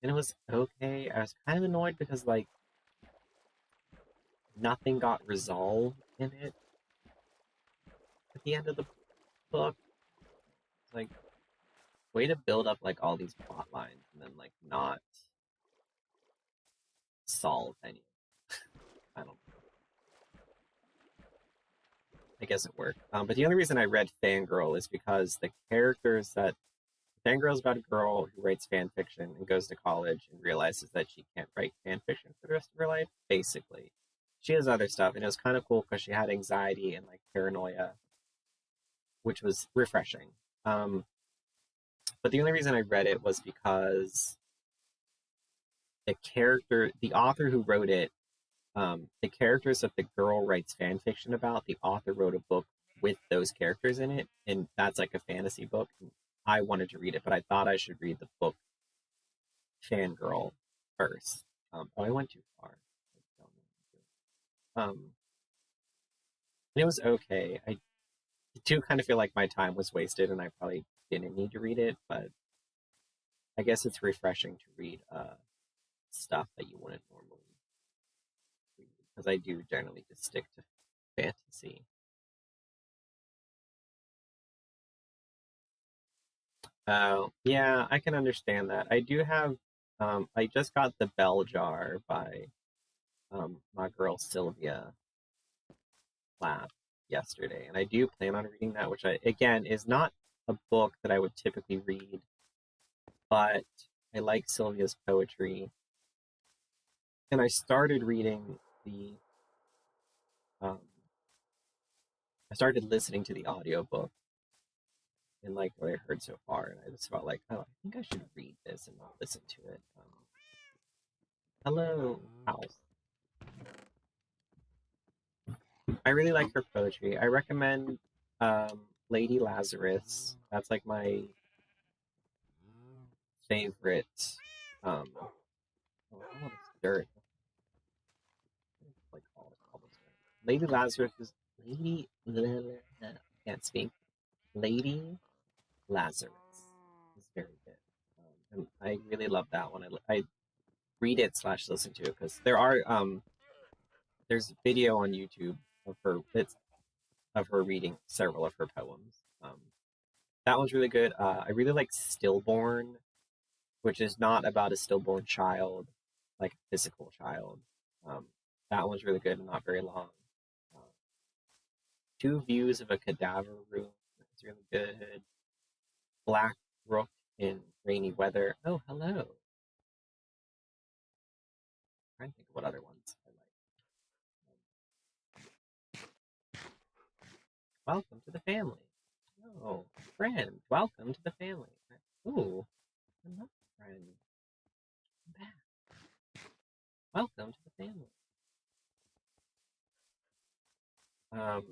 and it was okay. I was kind of annoyed because like nothing got resolved in it at the end of the book. It's like way to build up like all these plot lines and then like not solve any. I don't. I guess it worked. But the only reason I read Fangirl is because the characters that Fangirl is about a girl who writes fan fiction and goes to college and realizes that she can't write fan fiction for the rest of her life. Basically, she has other stuff, and it was kind of cool because she had anxiety and like paranoia, which was refreshing. Um, but the only reason I read it was because the author who wrote it, the characters that the girl writes fan fiction about, the author wrote a book with those characters in it, and that's like a fantasy book. And I wanted to read it, but I thought I should read the book Fangirl first. Oh, I went too far. And it was okay. I do kind of feel like my time was wasted, and I probably didn't need to read it, but I guess it's refreshing to read stuff that you wouldn't normally read because I do generally just stick to fantasy. Oh, yeah, I can understand that. I do have, I just got The Bell Jar by my girl Sylvia Plath yesterday, and I do plan on reading that, which I, again, is not a book that I would typically read, but I like Sylvia's poetry, and I started reading um, I started listening to the audiobook and like what I heard so far, and I just felt like, oh, I think I should read this and not listen to it. Hello, house. I really like her poetry. I recommend Lady Lazarus. That's like my favorite. All this dirt. Like all this dirt. Lady Lazarus is Lady. Can't speak. Lady Lazarus is very good. And I really love that one. I read it slash listen to it because there's video on YouTube of her reading several of her poems. That one's really good. I really like Stillborn, which is not about a stillborn child, like a physical child. Um, that one's really good and not very long. Uh, Two Views of a Cadaver Room is really good. Black Brook in Rainy Weather. Oh, hello. I'm trying to think of what other ones I like. Welcome to the family. Oh, friend, welcome to the family. Ooh, another friend. I'm back. Welcome to the family. Um,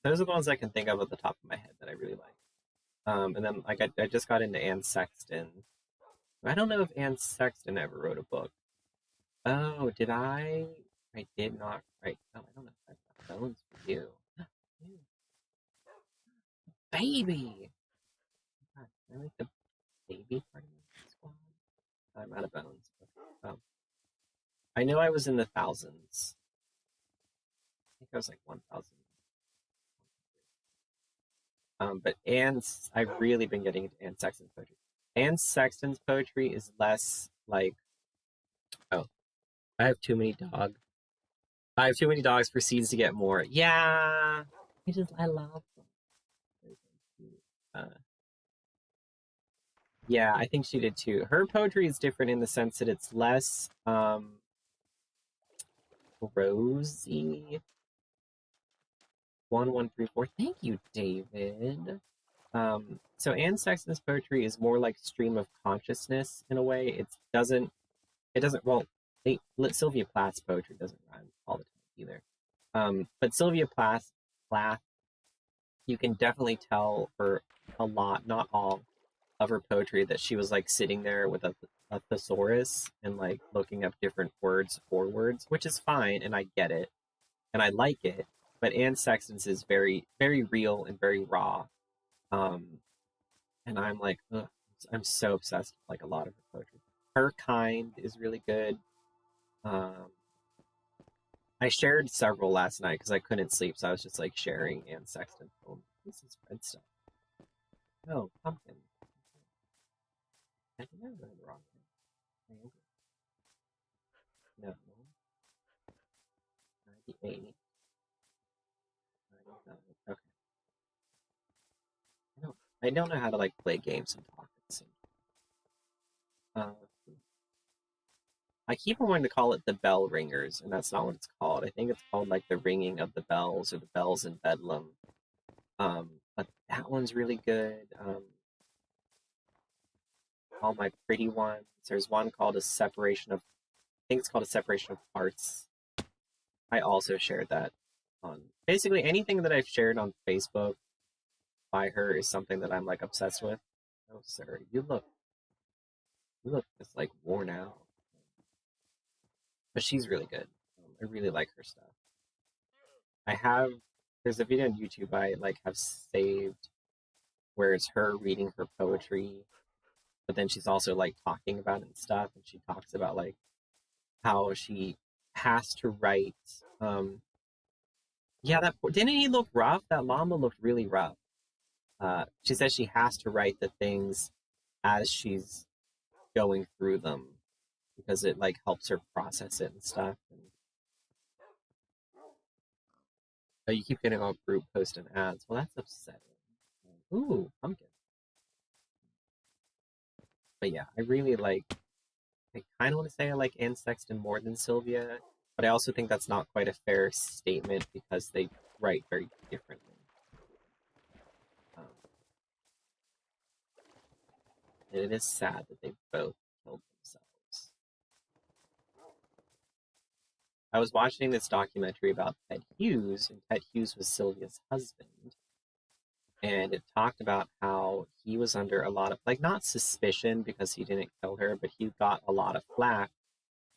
those are the ones I can think of at the top of my head that I really like. And then like I just got into Anne Sexton. I don't know if Anne Sexton ever wrote a book. Oh, did I? I did not write. Oh, I don't know if I've got bones for you. Baby! God, I like the baby part of the squad. I'm out of bones. Oh, I know I was in the thousands. I think I was like 1,000. But I've really been getting into Anne Sexton's poetry. Anne Sexton's poetry is less like, oh, I have too many dogs. I have too many dogs for seeds to get more. Yeah, I love them. Uh, yeah, I think she did too. Her poetry is different in the sense that it's less rosy. 1134. Thank you, David. So Anne Sexton's poetry is more like stream of consciousness in a way. It doesn't well Sylvia Plath's poetry doesn't rhyme all the time either. But Sylvia Plath, you can definitely tell for a lot, not all, of her poetry that she was like sitting there with a thesaurus and like looking up different words for words, which is fine and I get it and I like it. But Anne Sexton's is very, very real and very raw. Um, and I'm like, ugh, I'm so obsessed with like a lot of her poetry. Her Kind is really good. Um, I shared several last night because I couldn't sleep, so I was just like sharing Anne Sexton. Oh, this is red stuff. Oh, pumpkin. I think I'm going the wrong thing. No, 98, 99. Okay. I don't know how to like play games and talk at the same time. I keep on wanting to call it the bell ringers, and that's not what it's called. I think it's called like the ringing of the bells or the bells in Bedlam. But that one's really good. All my pretty ones. There's one called a separation of. I think it's called a separation of parts. I also shared that on basically anything that I've shared on Facebook by her is something that I'm like obsessed with. Oh, sir, you look just like worn out, but she's really good. I really like her stuff. I have there's a video on YouTube I like have saved where it's her reading her poetry, but then she's also like talking about it and stuff, and she talks about like how she has to write. Yeah, that didn't he look rough? That llama looked really rough. She says she has to write the things as she's going through them because it like helps her process it and stuff. And, oh, you keep getting all group post and ads. Well, that's upsetting. Ooh, pumpkin. But yeah, I really like. I kind of want to say I like Anne Sexton more than Sylvia, but I also think that's not quite a fair statement because they write very differently. Um, and it is sad that they both killed themselves. I was watching this documentary about Ted Hughes, and Ted Hughes was Sylvia's husband, and it talked about how he was under a lot of, like, not suspicion because he didn't kill her, but he got a lot of flack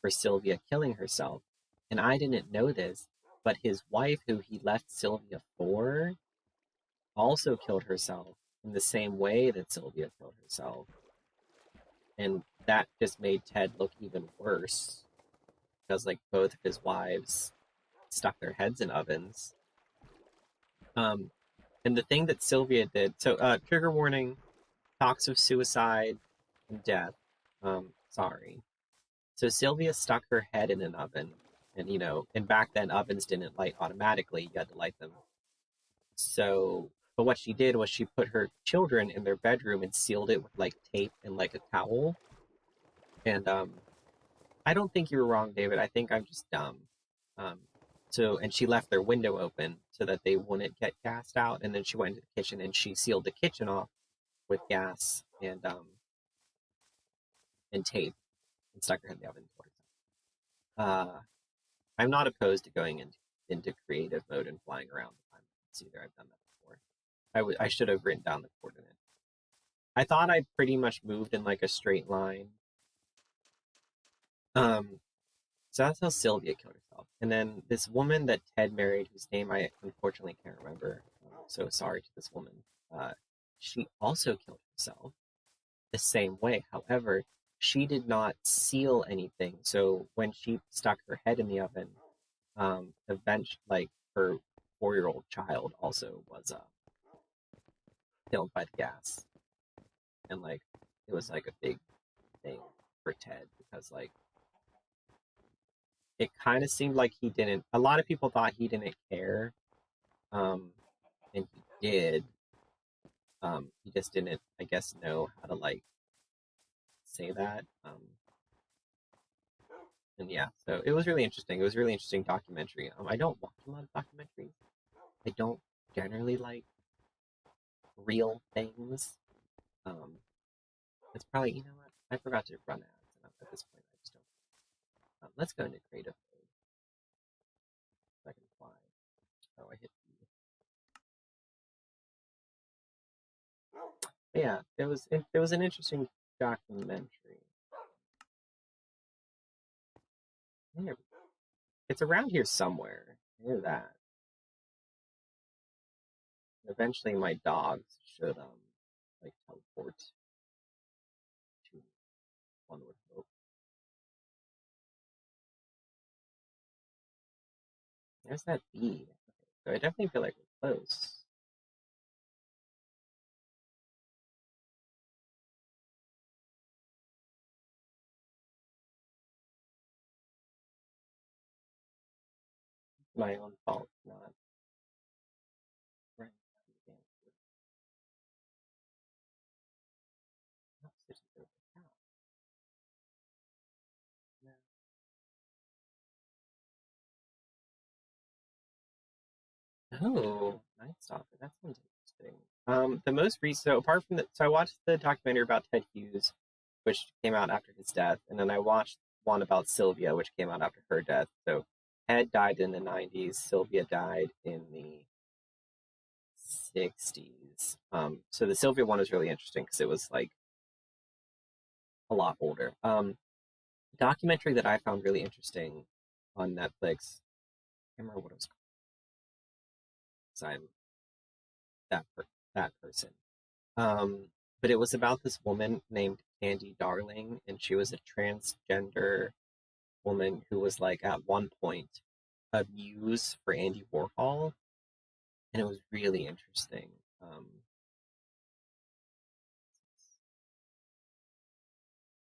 for Sylvia killing herself. And I didn't know this, but his wife, who he left Sylvia for, also killed herself in the same way that Sylvia killed herself. And that just made Ted look even worse because, like, both of his wives stuck their heads in ovens. Um, and the thing that Sylvia did, so trigger warning, talks of suicide and death. Sorry. So Sylvia stuck her head in an oven, and and back then ovens didn't light automatically; you had to light them. So, but what she did was she put her children in their bedroom and sealed it with like tape and like a towel. And I don't think you were wrong, David. I think I'm just dumb. Um, and she left their window open so that they wouldn't get gassed out. And then she went into the kitchen and she sealed the kitchen off with gas and tape and stuck her head in the oven. Uh, I'm not opposed to going into creative mode and flying around the time either. I've done that before. I should have written down the coordinates. I thought I pretty much moved in like a straight line. Um, so that's how Sylvia killed herself. And then this woman that Ted married, whose name I unfortunately can't remember. I'm so sorry to this woman. Uh, she also killed herself the same way. However, she did not seal anything. So when she stuck her head in the oven, eventually, like, her 4-year-old child also was killed by the gas, and like it was like a big thing for Ted because like it kind of seemed like he didn't. A lot of people thought he didn't care, um, and he did. He just didn't, I guess, know how to like say that. And yeah, so it was really interesting. It was a really interesting documentary. I don't watch a lot of documentaries. I don't generally like real things. Um, it's probably, you know what? I forgot to run ads, and at this point, I just don't. Let's go into creative mode so I can fly. Oh, I hit E. But yeah, it was an interesting documentary. Yeah, it's around here somewhere. I knew that. Eventually, my dogs should like teleport to one would hope. There's that bee. Okay, so I definitely feel like we're close. My own fault, not right. Oh, Night Stalker. That sounds interesting. The most recent, so apart from that, so I watched the documentary about Ted Hughes, which came out after his death, and then I watched one about Sylvia, which came out after her death. So Ted died in the 90s, Sylvia died in the 60s. So the Sylvia one was really interesting because it was like a lot older. Documentary that I found really interesting on Netflix. I can't remember what it was called. 'Cause I'm that person. Um, but it was about this woman named Candy Darling, and she was a transgender woman who was like at one point a muse for Andy Warhol, and it was really interesting.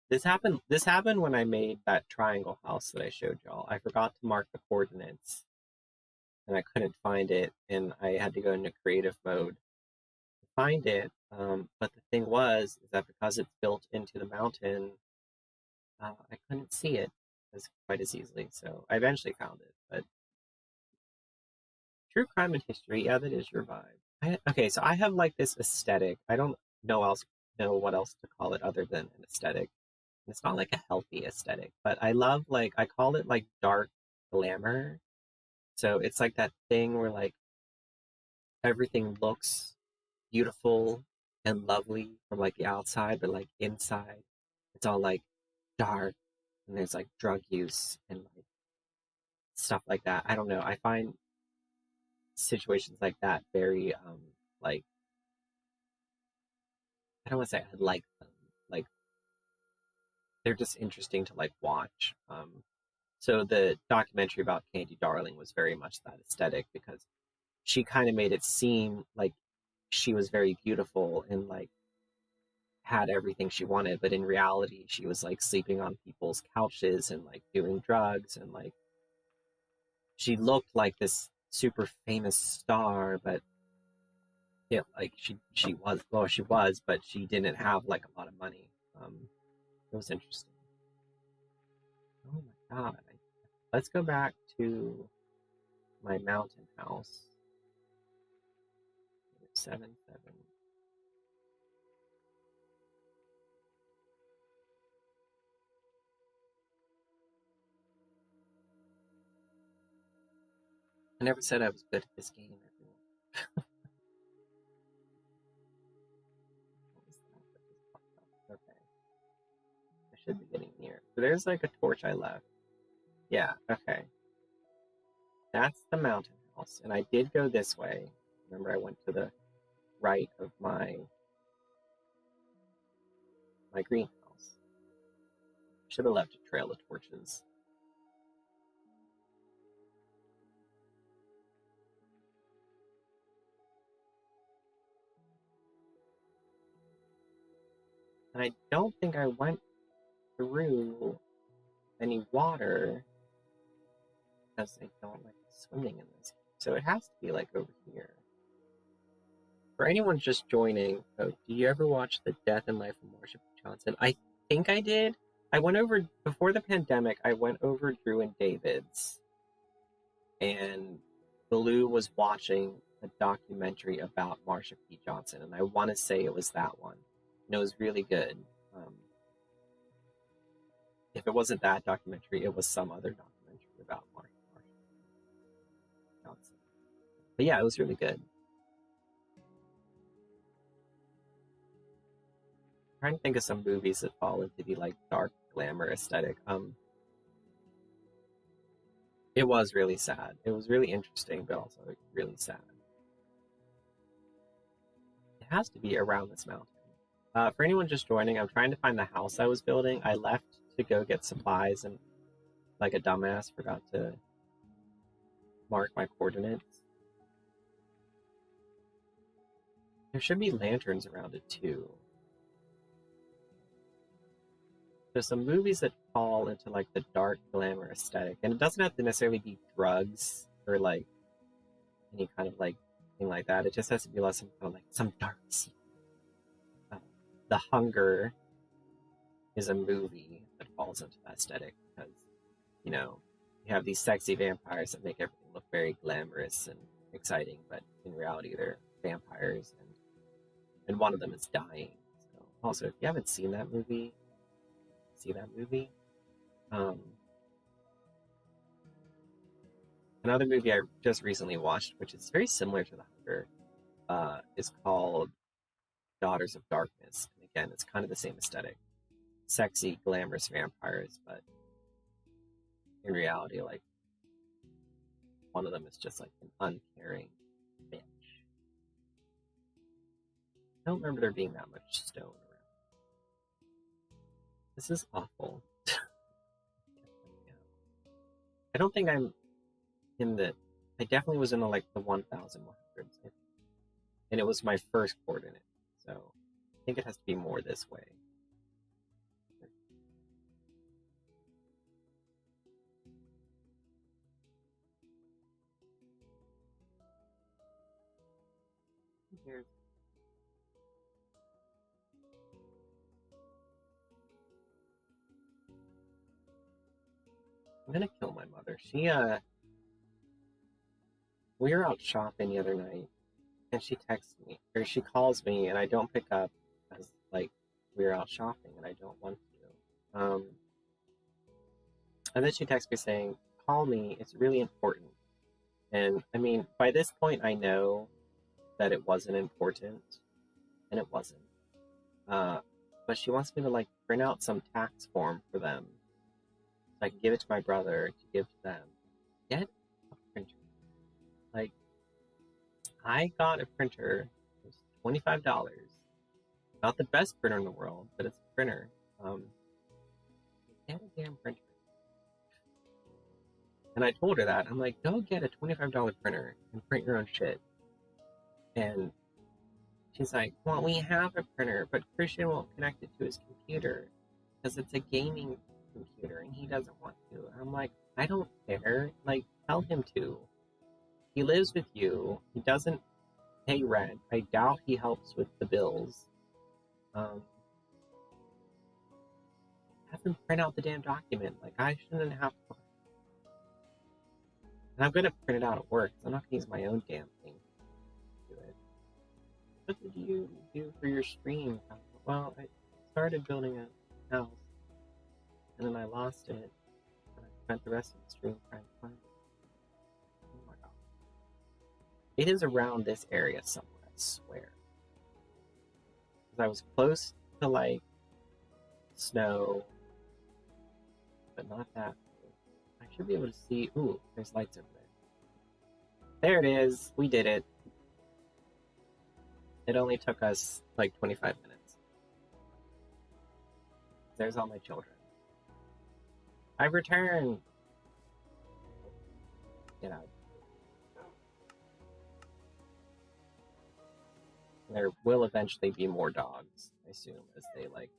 This happened when I made that triangle house that I showed y'all. I forgot to mark the coordinates, and I couldn't find it, and I had to go into creative mode to find it. But the thing was is that because it's built into the mountain, I couldn't see it as quite as easily. So I eventually found it. But true crime and history, yeah, that is your vibe. Okay, so I have like this aesthetic. I don't know what else to call it other than an aesthetic. It's not like a healthy aesthetic, but I love, like, I call it like dark. glamour. So it's like that thing where like everything looks beautiful and lovely from like the outside, but like inside, it's all like dark and there's like drug use and like stuff like that. I don't know. I find situations like that very like I don't want to say I like them. Like they're just interesting to like watch. So the documentary about Candy Darling was very much that aesthetic because she kind of made it seem like she was very beautiful and like had everything she wanted, but in reality she was like sleeping on people's couches and like doing drugs and like she looked like this super famous star, but yeah, like she was well she was, but she didn't have like a lot of money. It was interesting. Oh my god. Let's go back to my mountain house. 7 7. I never said I was good at this game, everyone. What was that just popped up? Okay. I should be getting near. So there's like a torch I left. Yeah, okay. That's the mountain house. And I did go this way. Remember I went to the right of my greenhouse. Should have left a trail of torches. And I don't think I went through any water because I don't like swimming in this. So it has to be like over here. For anyone just joining, do you ever watch The Death and Life of Marsha P. Johnson? I think I did. I went over before the pandemic. I went over Drew and David's, and Blue was watching a documentary about Marsha P. Johnson, and I want to say it was that one. And it was really good. Um, if it wasn't that documentary, it was some other documentary about Marsha Johnson. But yeah, it was really good. Trying to think of some movies that fall into the like dark glamour aesthetic. It was really sad. It was really interesting, but also like, really sad. It has to be around this mountain. For anyone just joining, I'm trying to find the house I was building. I left to go get supplies and, like a dumbass, forgot to mark my coordinates. There should be lanterns around it too. There's some movies that fall into like the dark glamour aesthetic, and it doesn't have to necessarily be drugs or like any kind of like thing like that. It just has to be less some kind of like some dark scene. Uh, the Hunger is a movie that falls into that aesthetic because you know you have these sexy vampires that make everything look very glamorous and exciting, but in reality they're vampires, and one of them is dying. So also, if you haven't seen that movie, see that movie. Um, Another movie I just recently watched, which is very similar to The Hunger, is called Daughters of Darkness. And again, it's kind of the same aesthetic. Sexy, glamorous vampires, but in reality, like one of them is just like an uncaring bitch. I don't remember there being that much stone around. This is awful. I don't think I'm in the. I definitely was in the like the 1,100s, and it was my first coordinate, so I think it has to be more this way. Here's I'm gonna kill my mother. We were out shopping the other night, and she texts me or she calls me, and I don't pick up because like we were out shopping and I don't want to. And then she texts me saying, call me, it's really important. And I mean, by this point, I know that it wasn't important, and it wasn't. Uh, but she wants me to like print out some tax form for them so I can give it to my brother to give to them. Get a printer. Like, I got a printer. It was $25. Not the best printer in the world, but it's a printer. Um, get a damn printer. And I told her that. I'm like, go get a $25 printer and print your own shit. And she's like, well, we have a printer, but Christian won't connect it to his computer because it's a gaming computer and he doesn't want to. And I'm like, I don't care. Like, tell him to. He lives with you. He doesn't pay rent. I doubt he helps with the bills. Have him print out the damn document. Like, I shouldn't have to. And I'm going to print it out at work. I'm not going to use my own damn thing to do it. What did you do for your stream? Well, I started building a house, and then I lost it, and I spent the rest of the stream trying to find it. Oh my god. It is around this area somewhere, I swear. Because I was close to, like, snow, but not that. I should be able to see. Ooh, there's lights over there. There it is. We did it. It only took us like 25 minutes. There's all my children. I've returned. Get out. There will eventually be more dogs, I assume, as they like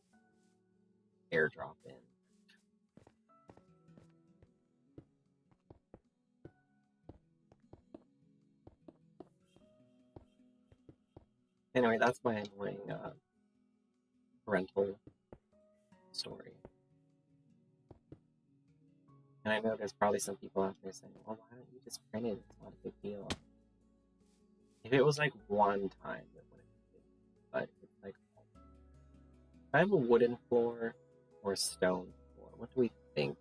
airdrop in. Anyway, that's my annoying parental story. And I know there's probably some people out there saying, well, why don't you just print it? It's not a big deal. If it was like one time, it wouldn't be big. But it's like, if I have a wooden floor or a stone floor, what do we think?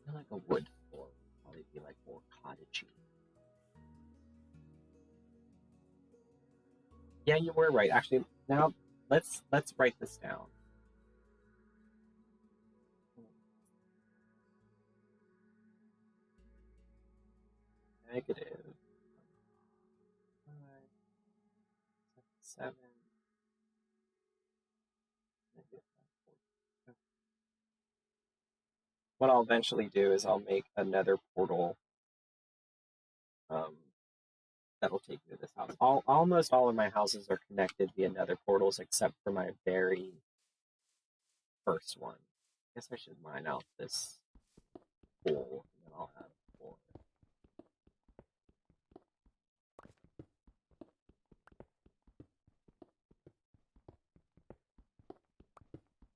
I feel like a wood floor would probably be like more cottagey. Yeah, you were right. Actually, now let's write this down. Negative 5, 7, negative 5, 4. What I'll eventually do is I'll make another portal um, that'll take you to this house. Almost all of my houses are connected via nether portals except for my very first one. I guess I should mine out this pool and then I'll add a floor.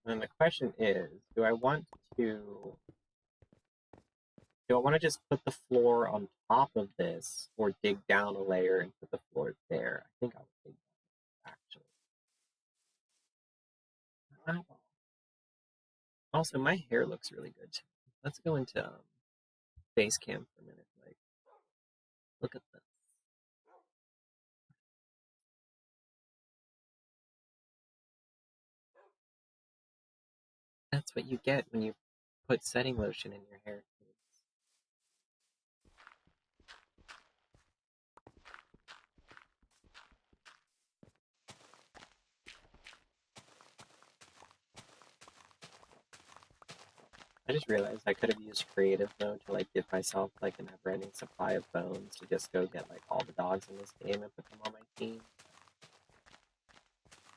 And the question is, do I want to just put the floor on top of this or dig down a layer and put the floor there? I think I'll dig down, actually. Also, my hair looks really good too. Let's go into base camp for a minute. Like, look at this. That's what you get when you put setting lotion in your hair. I just realized I could have used creative mode to like give myself like a never-ending supply of bones to just go get like all the dogs in this game and put them on my team.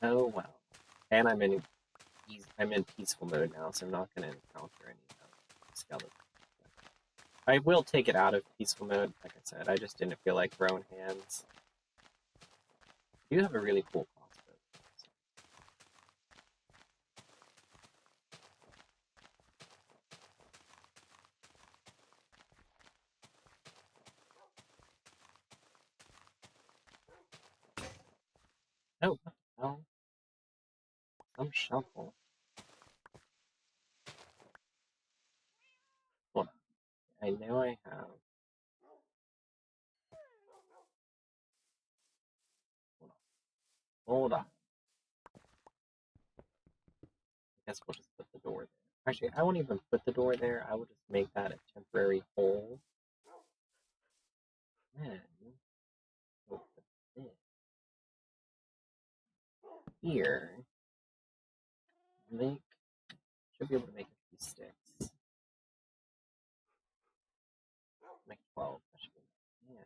Oh well. And I'm in peaceful mode now, so I'm not going to encounter any skeletons. I will take it out of peaceful mode, like I said. I just didn't feel like throwing hands. You have a really cool crossbow. Oh, what the hell? Some shovel. know I have. Hold on. I guess we'll just put the door there. Actually, I won't even put the door there. I will just make that a temporary hole. Then we'll put this here. Should be able to make a few sticks. Make 12. That should be enough.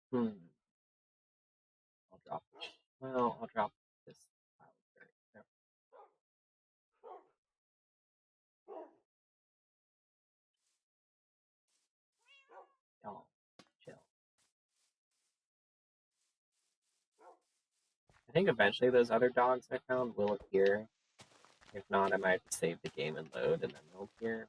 Hmm. I'll drop it. Well, I'll drop this pile of dirt. There. Y'all, chill. I think eventually those other dogs I found will appear. If not, I might have to save the game and load, and then they'll appear.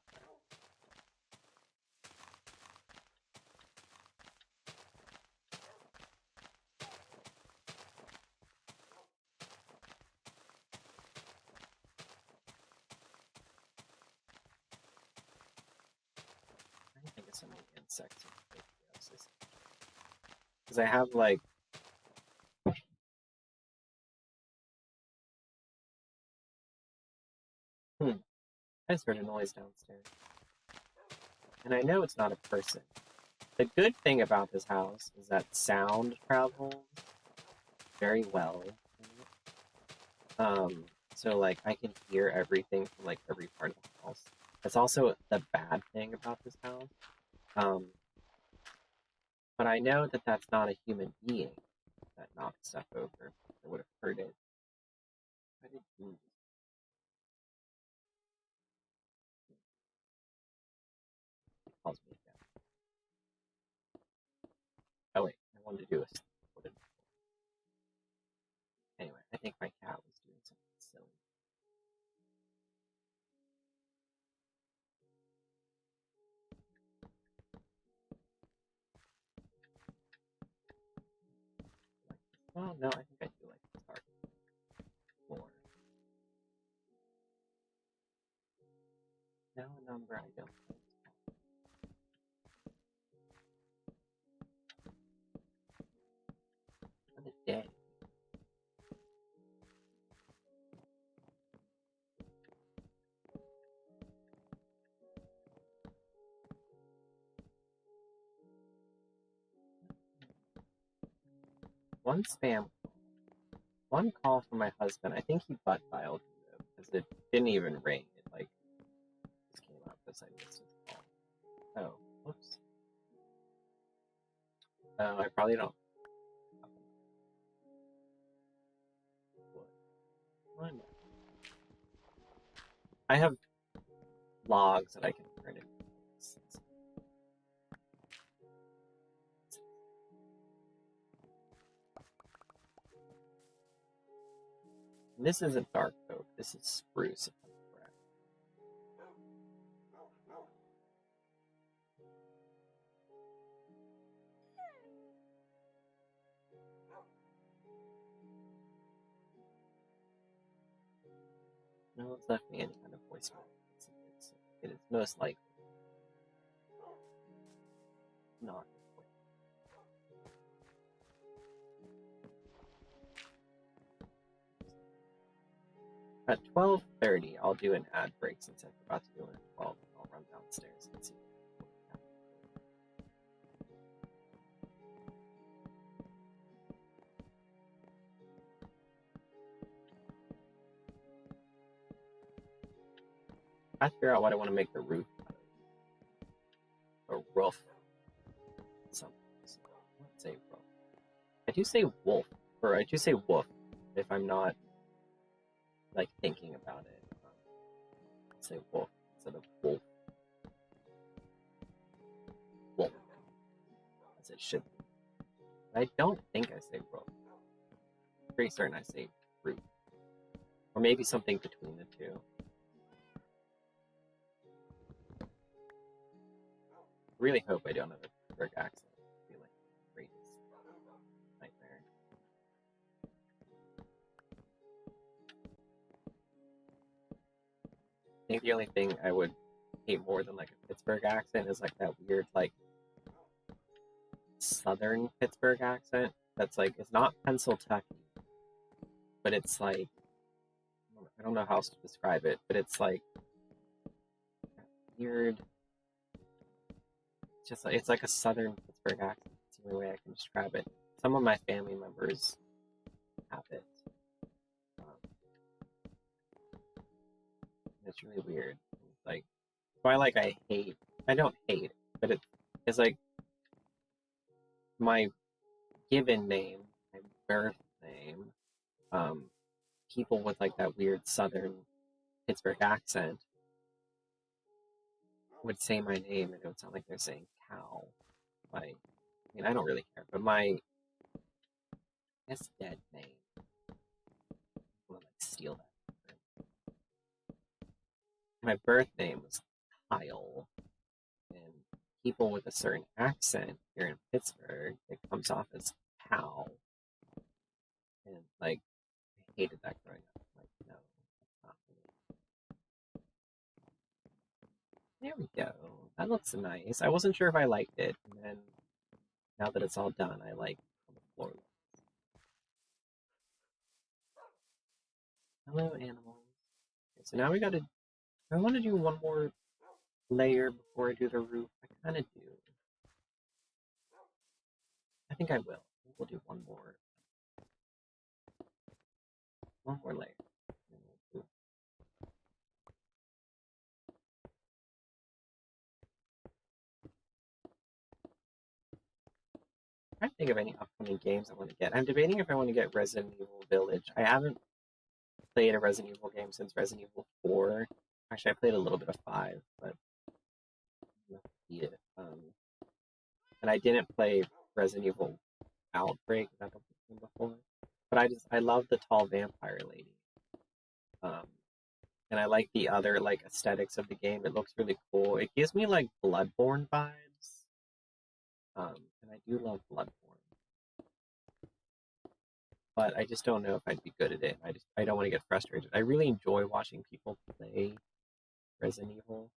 I don't think it's so many insects. Because I have like I just heard a noise downstairs. And I know it's not a person. The good thing about this house is that sound travels very well. So like I can hear everything from like every part of the house. That's also the bad thing about this house. But I know that that's not a human being that knocked stuff over. I would have heard it. I didn't. Calls me again. Oh wait, I wanted to do a. Anyway, I think my cat was doing something silly. Well, no, I think I do like this art more. Now a number I don't like. For the day. One spam. One call from my husband. I think he butt dialed me though, because it didn't even ring. It like just came up as I missed his call. Oh, whoops. Oh, I probably don't. What? I have logs that I can turn in. This isn't dark oak. This is spruce. If I'm correct. No one's left me any kind of voicemail. It is most likely not. At 12:30, I'll do an ad break since I forgot to do it at 12. I'll run downstairs and see. I have to figure out what I want to make the roof out of. A roof. Something. Let's say roof. I do say wolf, or I do say wolf if I'm not like thinking about it. Say wolf instead of wolf. Wolf, as it should be. I don't think I say roof. I'm pretty certain I say roof, or maybe something between the two. I really hope I don't have a correct accent. I feel like greatest nightmare. think the only thing I would hate more than like a Pittsburgh accent is like that weird like southern Pittsburgh accent. That's like it's not Pennsylvania, but it's like I don't know how else to describe it, but it's like weird. It's just like it's like a southern Pittsburgh accent. It's the only way I can describe it. Some of my family members have it. It's really weird. It's like why like I don't hate it, but it's like my given name, my birth name. Um, People with like that weird southern Pittsburgh accent would say my name and it would sound like they're saying cow. Like, I mean, I don't really care, but my dead name would like steal that. My birth name was Kyle, and people with a certain accent here in Pittsburgh, it comes off as cow, and like I hated that growing up. Like, no, that's not me. There we go. That looks nice. I wasn't sure if I liked it, and then now that it's all done, I like on the floor. Hello, animals. Okay, so now we gotta. I want to do one more layer before I do the roof. I kind of do. I think I will. We'll do one more layer. I can't think of any upcoming games I want to get. I'm debating if I want to get Resident Evil Village. I haven't played a Resident Evil game since Resident Evil 4. Actually, I played a little bit of 5, but beat it. And I didn't play Resident Evil Outbreak. That game before, but I love the tall vampire lady. Um, and I like the other like aesthetics of the game. It looks really cool. It gives me like Bloodborne vibes. And I do love Bloodborne, but I just don't know if I'd be good at it. I don't want to get frustrated. I really enjoy watching people play Resident Evil.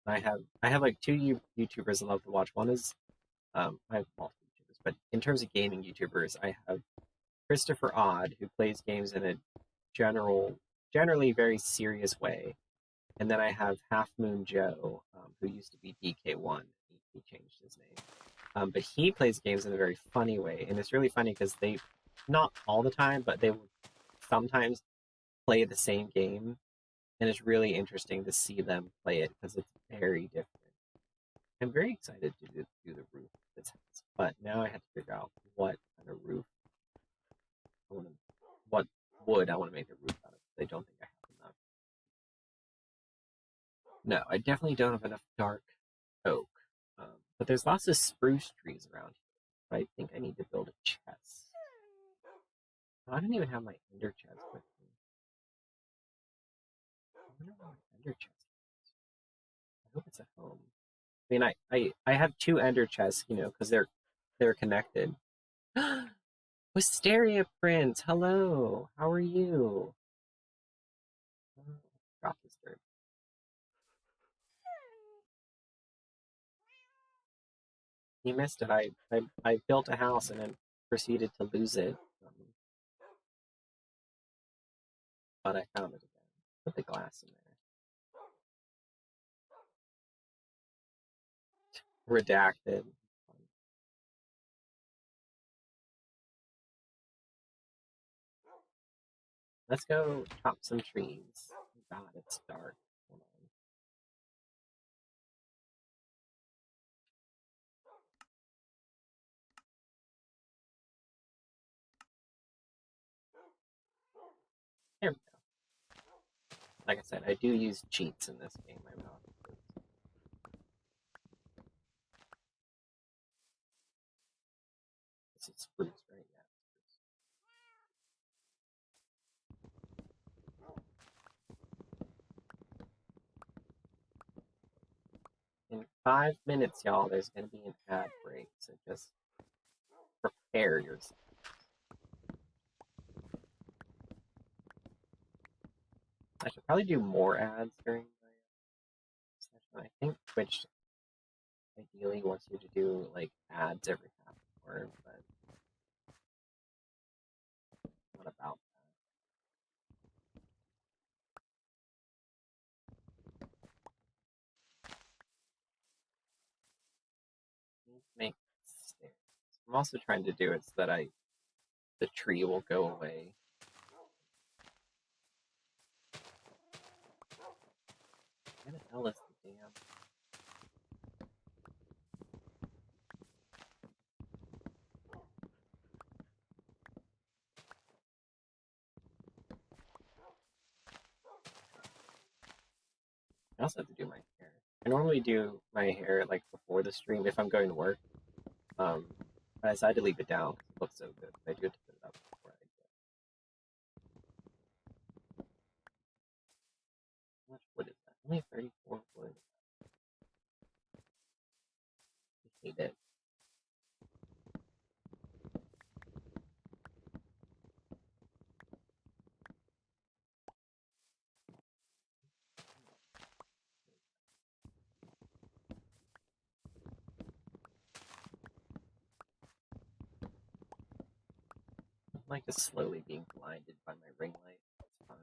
I have like two YouTubers I love to watch. One is I have multiple YouTubers, but in terms of gaming YouTubers, I have Christopher Odd, who plays games in a generally very serious way. And then I have Half Moon Joe, who used to be DK1. He changed his name. But he plays games in a very funny way. And it's really funny because they, not all the time, but they will sometimes play the same game. And it's really interesting to see them play it because it's very different. I'm very excited to do the roof of this house. But now I have to figure out what kind of roof I want to, what wood I want to make the roof out of. I don't think I have enough. No, I definitely don't have enough dark oak. But there's lots of spruce trees around here. But I think I need to build a chest. I don't even have my ender chest with me. I wonder where my ender chest is. I hope it's at home. I mean, I have two ender chests, because they're connected. Wisteria Prince, hello. How are you? Oh, drop this dirt. You missed it. I built a house and then proceeded to lose it. But I found it again. Put the glass in there. Redacted. Let's go chop some trees. God, it's dark. Hold on. There we go. Like I said, I do use cheats in this game. I'm not. This is spruce, right? Yeah. In 5 minutes, y'all, there's going to be an ad break, so just prepare yourself. I should probably do more ads during my session. I think Twitch ideally wants you to do like ads every half hour, but what about that? Make stairs. I'm also trying to do it so that the tree will go away. Where the hell is the dam? I also have to do my hair. I normally do my hair like before the stream if I'm going to work. But I decided to leave it down because it looks so good. I do have to put it up before I get. How much wood is that? Only 34 wood. I hate it. I'm like just slowly being blinded by my ring light. It's fine.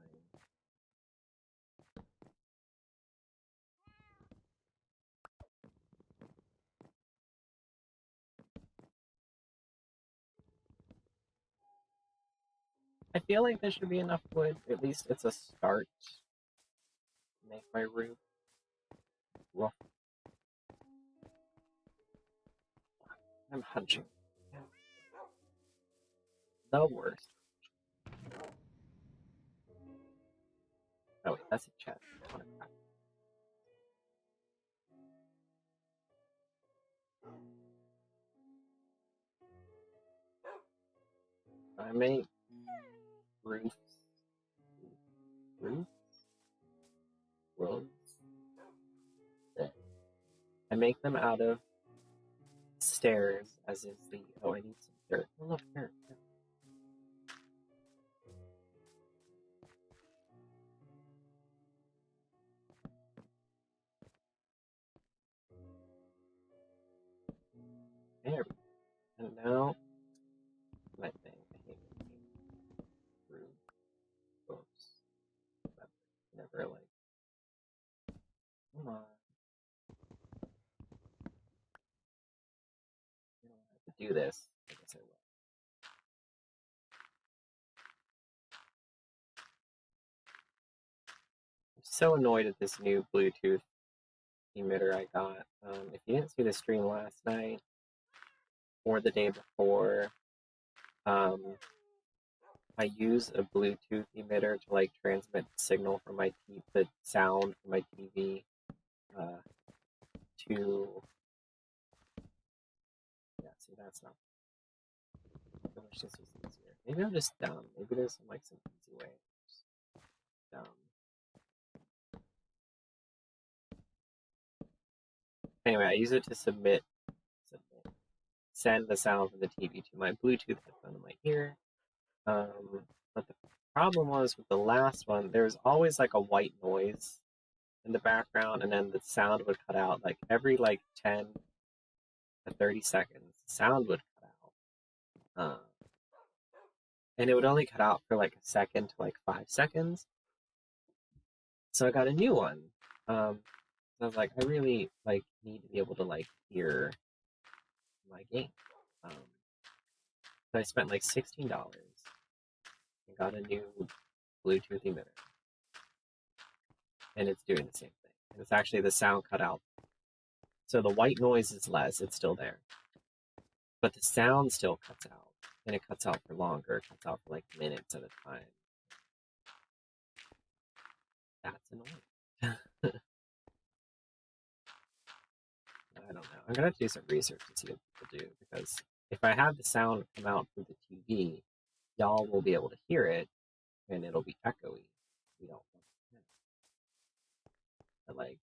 I feel like there should be enough wood. At least it's a start to make my roof. Well, I'm hunching. The worst. Oh wait, that's a chest. I make roofs. Roofs? Roofs? I make them out of stairs, as is the. Oh, I need some dirt. Oh, look, dirt. There we go. And now, my thing. I hate making roof roofs. Never like. Come on. I don't have to do this. I guess I will. I'm so annoyed at this new Bluetooth emitter I got. If you didn't see the stream last night or the day before, um, I use a Bluetooth emitter to like transmit signal from the sound from my TV uh, to. Yeah, see, that's not. I wish this was easier. Maybe I'm just dumb. Maybe there's some easy way. Just dumb. Anyway, I use it to send the sound from the TV to my Bluetooth headphone in my ear. But the problem was with the last one, there was always like a white noise in the background, and then the sound would cut out like every like 10 to 30 seconds. The sound would cut out, and it would only cut out for like a second to like 5 seconds. So I got a new one. I was like, I really like need to be able to like hear my game. Um, so I spent like $16 and got a new Bluetooth emitter, and it's doing the same thing. And it's actually the sound cut out, so the white noise is less. It's still there, but the sound still cuts out, and it cuts out for longer. It cuts out for like minutes at a time. That's annoying. I don't know. I'm gonna have to do some research to see what people do, because if I have the sound come out through the TV, y'all will be able to hear it, and it'll be echoey. We don't want that. But like,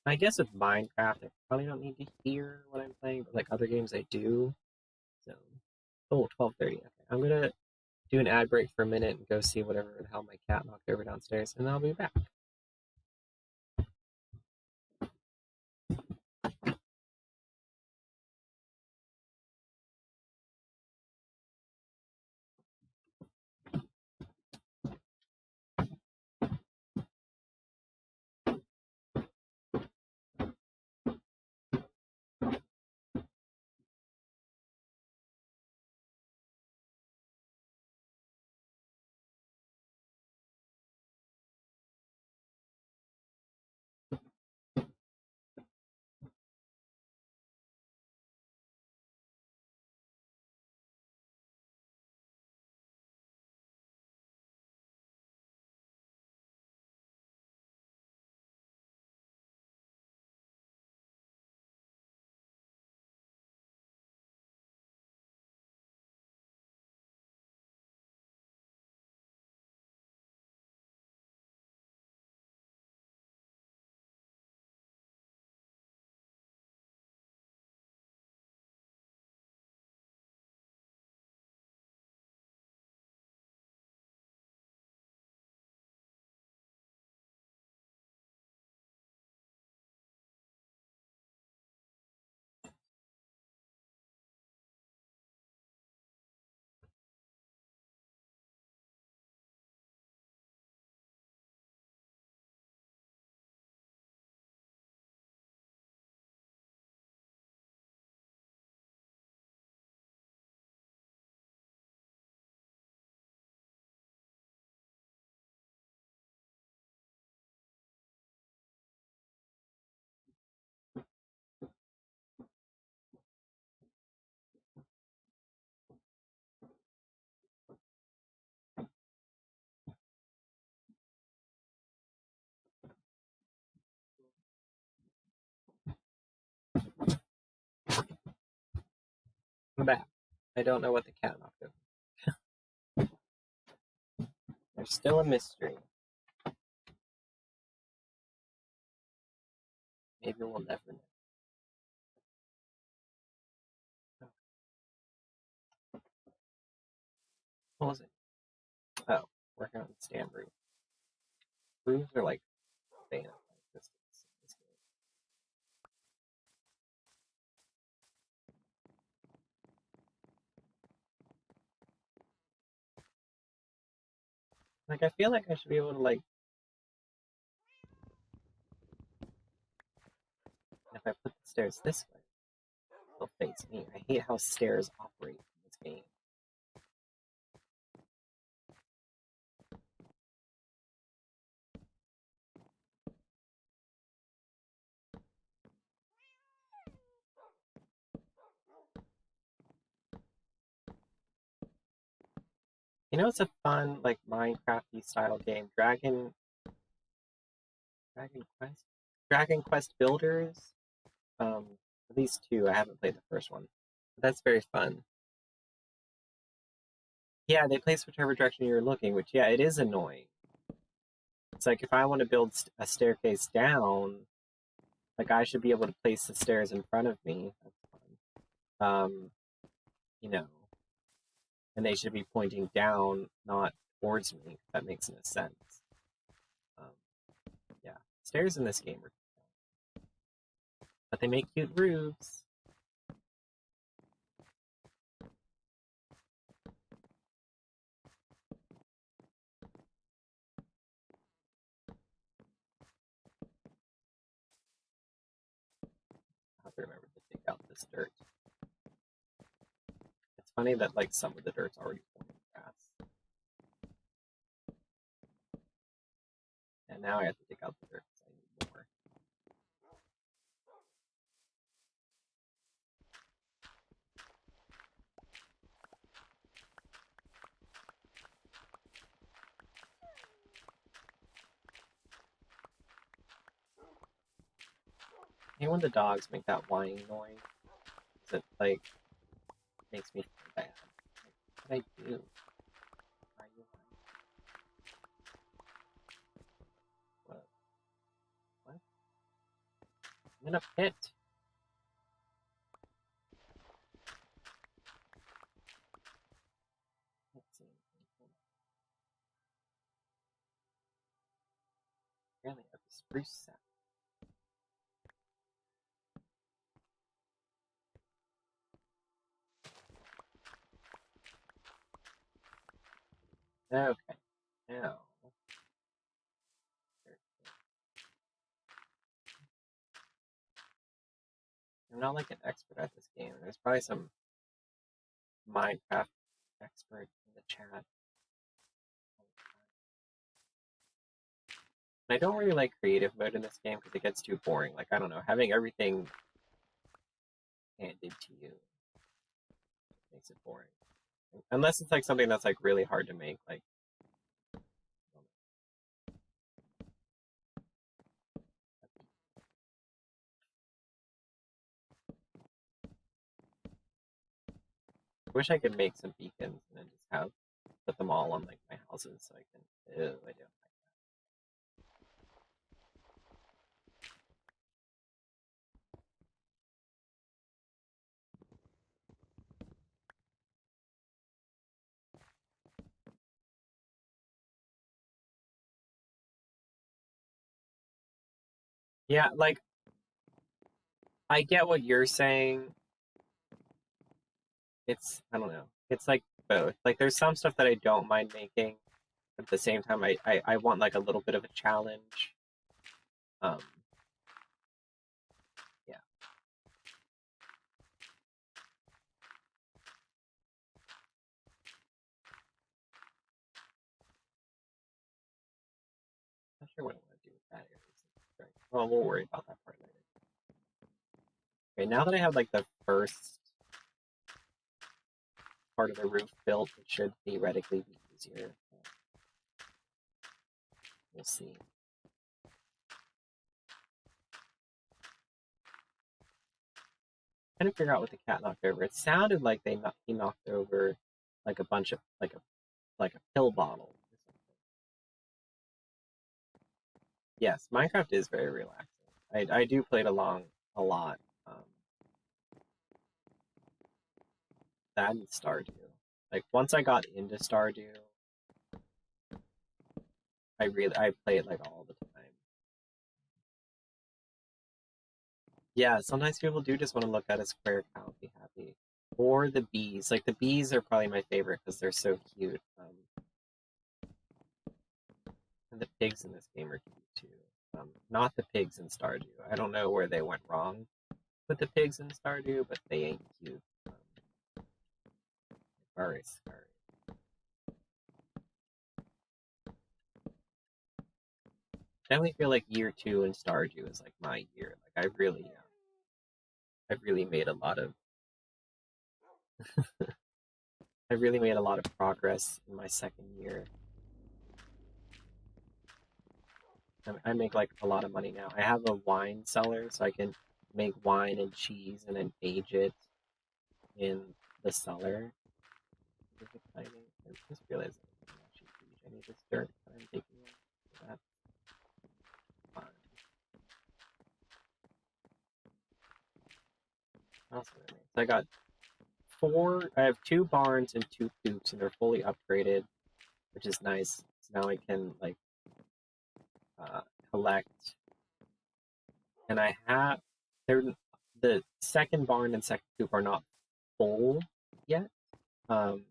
I guess with Minecraft, I probably don't need to hear what I'm playing, but like other games, I do. So, oh, 12:30. Okay, I'm gonna do an ad break for a minute and go see whatever the hell my cat knocked over downstairs, and then I'll be back. I'm back. I don't know what the cat knocked over. There's still a mystery. Maybe we'll never know. What was it? Oh, working on the stand roof. Roofs are like banned by existence in this game. Like, I feel like I should be able to, like, if I put the stairs this way, they'll face me. I hate how stairs operate in this game. You know, it's a fun, like, Minecrafty style game. Dragon Quest? Dragon Quest Builders? At least two. I haven't played the first one. But that's very fun. Yeah, they place whichever direction you're looking, which, yeah, it is annoying. It's like if I want to build a staircase down, like I should be able to place the stairs in front of me. That's fun. You know, and they should be pointing down, not towards me. If that makes no sense. Um, yeah, stairs in this game are, but they make cute roofs. I have to remember to take out this dirt. It's funny that like some of the dirt's already forming grass, and now I have to take out the dirt because I need more. And when the dogs make that whining noise, it like makes me feel bad. Like, what did I do? Are you what? What? I'm in a pit. Let's see. Apparently I have a spruce sap. Okay, now. I'm not like an expert at this game. There's probably some Minecraft expert in the chat. I don't really like creative mode in this game because it gets too boring. Like, I don't know, having everything handed to you makes it boring. Unless it's like something that's like really hard to make, like I wish I could make some beacons and then just have put them all on like my houses so I can. Ew, I don't. Yeah, like I get what you're saying. It's I don't know. It's like both. Like there's some stuff that I don't mind making. But at the same time, I want like a little bit of a challenge. Um, yeah. Not sure what I want to do with that area. Well, we'll worry about that part later. Okay, now that I have like the first part of the roof built, it should theoretically be easier. We'll see. Trying to figure out what the cat knocked over. It sounded like he knocked over like a bunch of like a pill bottle or something. Yes, Minecraft is very relaxing. I do play it along a lot. Um, that and Stardew. Like once I got into Stardew, I play it like all the time. Yeah, sometimes people do just want to look at a square cow and be happy. Or the bees. Like the bees are probably my favorite because they're so cute. And the pigs in this game are cute too. Not the pigs in Stardew. I don't know where they went wrong with the pigs in Stardew, but they ain't cute. Very scary. I definitely feel like year two in Stardew is like my year. Like I've really made a lot of, I've really made a lot of progress in my second year. I make like a lot of money now. I have a wine cellar, so I can make wine and cheese and then age it in the cellar. It's exciting. I just realized I need this dirt that I'm taking in. So that's fun. What else did I make? So I got I have two barns and two coops, and they're fully upgraded, which is nice. So now I can like uh, collect, and I have they're the second barn and second coop are not full yet. Um,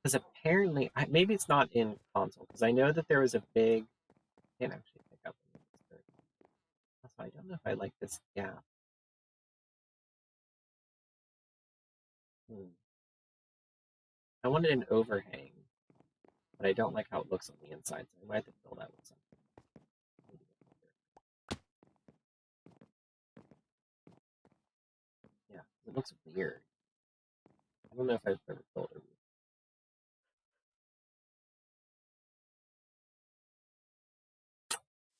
because apparently, maybe it's not in console. Because I know that there was a big. I can't actually pick up. Also, I don't know if I like this gap. Hmm. I wanted an overhang, but I don't like how it looks on the inside, so I might have to fill that with something. Yeah, it looks weird. I don't know if I've ever filled it.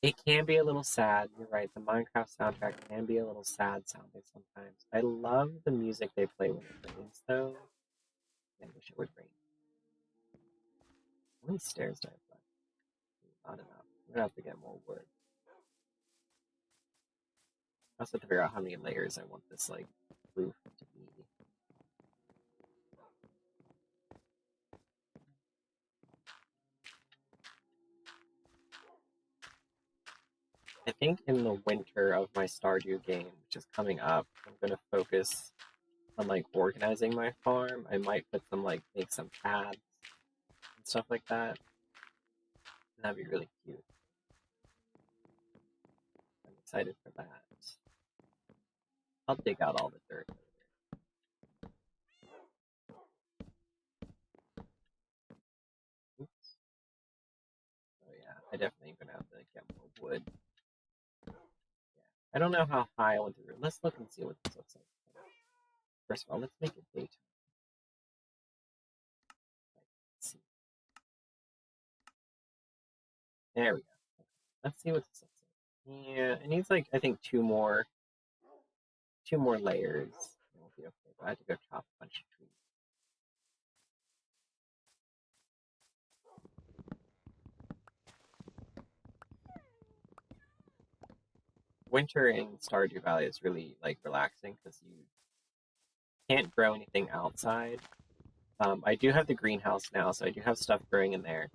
It can be a little sad. You're right. The Minecraft soundtrack can be a little sad sounding sometimes. I love the music they play when it rains, though. I wish it would rain. How many stairs do I have left? Not enough. I'm gonna have to get more wood. I also have to figure out how many layers I want this like roof to be. I think in the winter of my Stardew game, which is coming up, I'm gonna focus on like organizing my farm. I might put some like make some paths and stuff like that. That'd be really cute. I'm excited for that. I'll dig out all the dirt. Oops. Oh yeah, I definitely am gonna have to get more wood. Yeah. I don't know how high I want to. Let's look and see what this looks like. First of all, let's make it daytime. Let's see. There we go. Let's see what this looks like. Yeah, it needs like I think two more layers. It'll be okay. But I have to go chop a bunch of trees. Winter in Stardew Valley is really like relaxing because you can't grow anything outside. I do have the greenhouse now, so I do have stuff growing in there,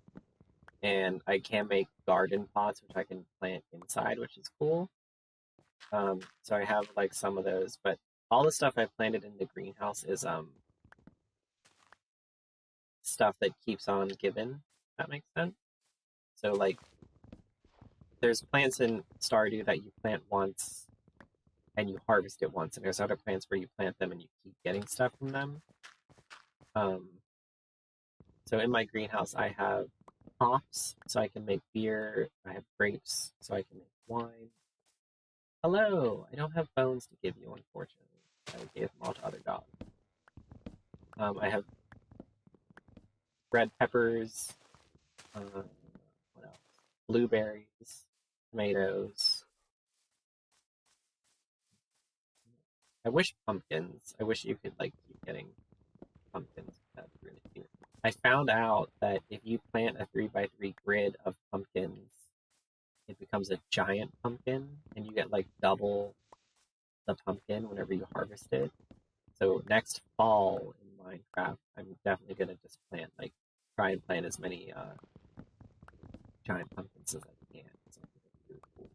and I can make garden pots, which I can plant inside, which is cool. So I have like some of those, but all the stuff I planted in the greenhouse is stuff that keeps on giving. If that makes sense. So like, there's plants in Stardew that you plant once and you harvest it once, and there's other plants where you plant them and you keep getting stuff from them. Um, so in my greenhouse, I have hops, so I can make beer. I have grapes, so I can make wine. Hello, I don't have bones to give you, unfortunately. I gave them all to other dogs. I have red peppers. What else? Blueberries, tomatoes. I wish pumpkins. I wish you could like keep getting pumpkins. That's really cute. I found out that if you plant a 3x3 grid of pumpkins, it becomes a giant pumpkin, and you get like double the pumpkin whenever you harvest it. So next fall in Minecraft, I'm definitely gonna just plant like try and plant as many giant pumpkins as I can. So I think it's really cool.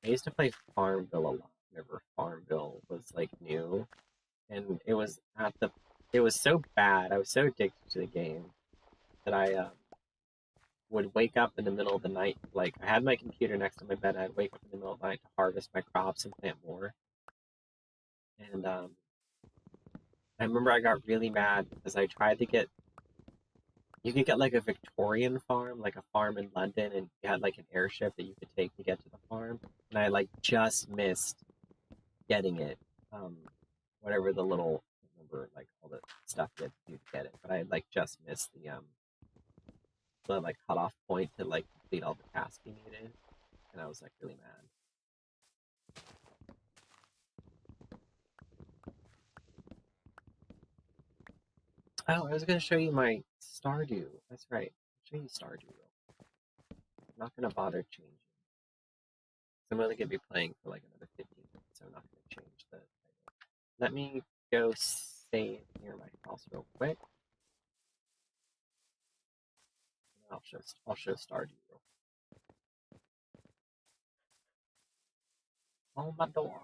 I used to play Farmville a lot whenever Farmville was like new, and it was so bad. I was so addicted to the game that I would wake up in the middle of the night. Like I had my computer next to my bed. I'd wake up in the middle of the night to harvest my crops and plant more. And I remember I got really mad because I tried to get. You could get like a Victorian farm, like a farm in London, and you had like an airship that you could take to get to the farm. And I like just missed getting it. Um, whatever the little I don't remember like all the stuff you had to do to get it, but I like just missed the like cutoff point to like complete all the tasks you needed, and I was like really mad. Oh, I was gonna show you my Stardew. That's right. I'll show you Stardew. I'm not gonna bother changing. I'm only gonna be playing for like another 15 minutes, so I'm not gonna change the title. Let me go save near my house real quick. And I'll show Stardew real quick. On my door.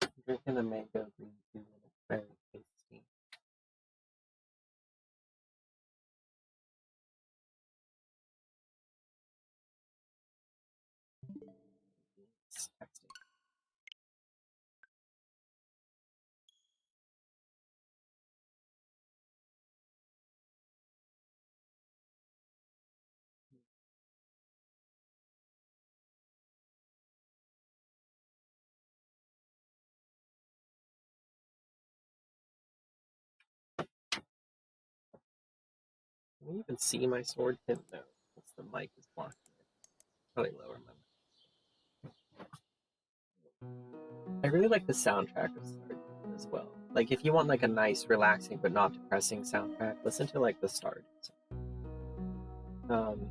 I'm drinking a mango green tea and it's very tasty. It's texting. Can you even see my sword pin? No, it's the mic is blocking it. Probably lower my mic. I really like the soundtrack of Stardew as well. Like if you want like a nice, relaxing but not depressing soundtrack, listen to like the Stardew. Um,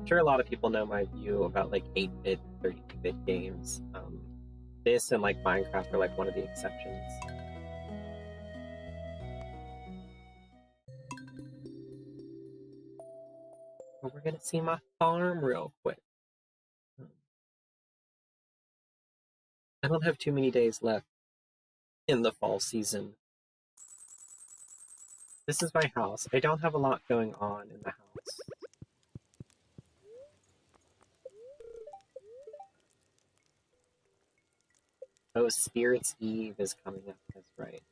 I'm sure a lot of people know my view about like 8-bit, 32-bit games. This and like Minecraft are like one of the exceptions. But we're gonna see my farm real quick. I don't have too many days left in the fall season. This is my house. I don't have a lot going on in the house. Oh, Spirit's Eve is coming up. That's right.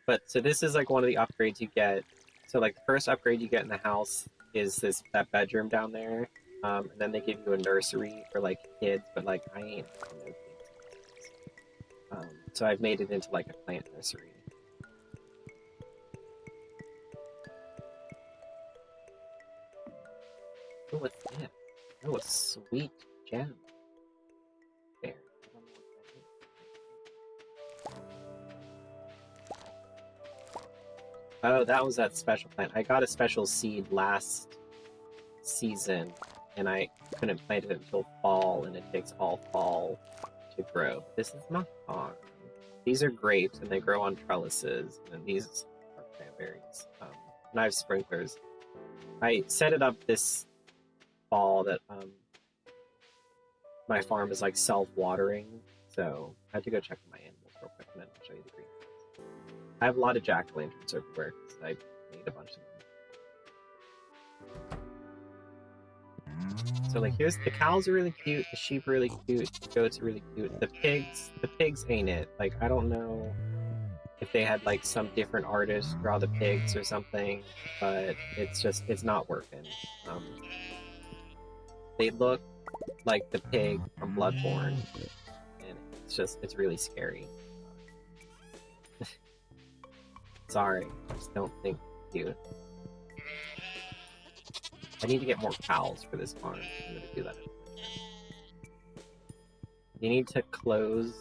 But so this is like one of the upgrades you get. So like the first upgrade you get in the house is that bedroom down there. And then they give you a nursery for like kids, but like I ain't having no kids. So I've made it into like a plant nursery. Oh, what's this? Oh, a sweet gem. There. I don't know what that is. Oh, that was that special plant. I got a special seed last season, and I couldn't plant it until fall, and it takes all fall to grow. This is my farm. These are grapes, and they grow on trellises, and these are cranberries. And I have sprinklers. I set it up this fall that my farm is like self-watering, so I have to go check my animals real quick, and then I'll show you the green ones. I have a lot of jack-o'-lanterns everywhere because I made a bunch of them. So like here's the cows are really cute, the sheep are really cute, the goats are really cute. The pigs ain't it. Like I don't know if they had like some different artist draw the pigs or something, but it's not working. They look like the pig from Bloodborne, and it's really scary. Sorry, I just don't think cute. I need to get more cows for this farm. I'm gonna do that. You need to close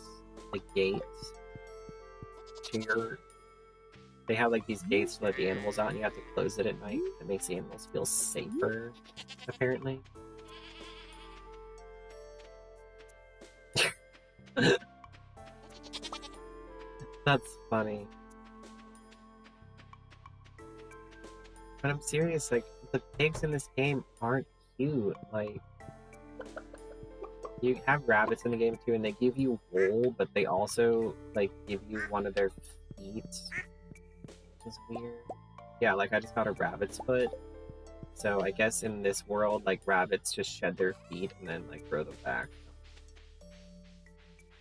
the gates to your. They have like these gates to let the animals out, and you have to close it at night. It makes the animals feel safer, apparently. That's funny. But I'm serious, like, the pigs in this game aren't cute. Like, you have rabbits in the game too, and they give you wool, but they also, like, give you one of their feet. Which is weird. Yeah, like, I just got a rabbit's foot. So I guess in this world, like, rabbits just shed their feet and then, like, grow them back.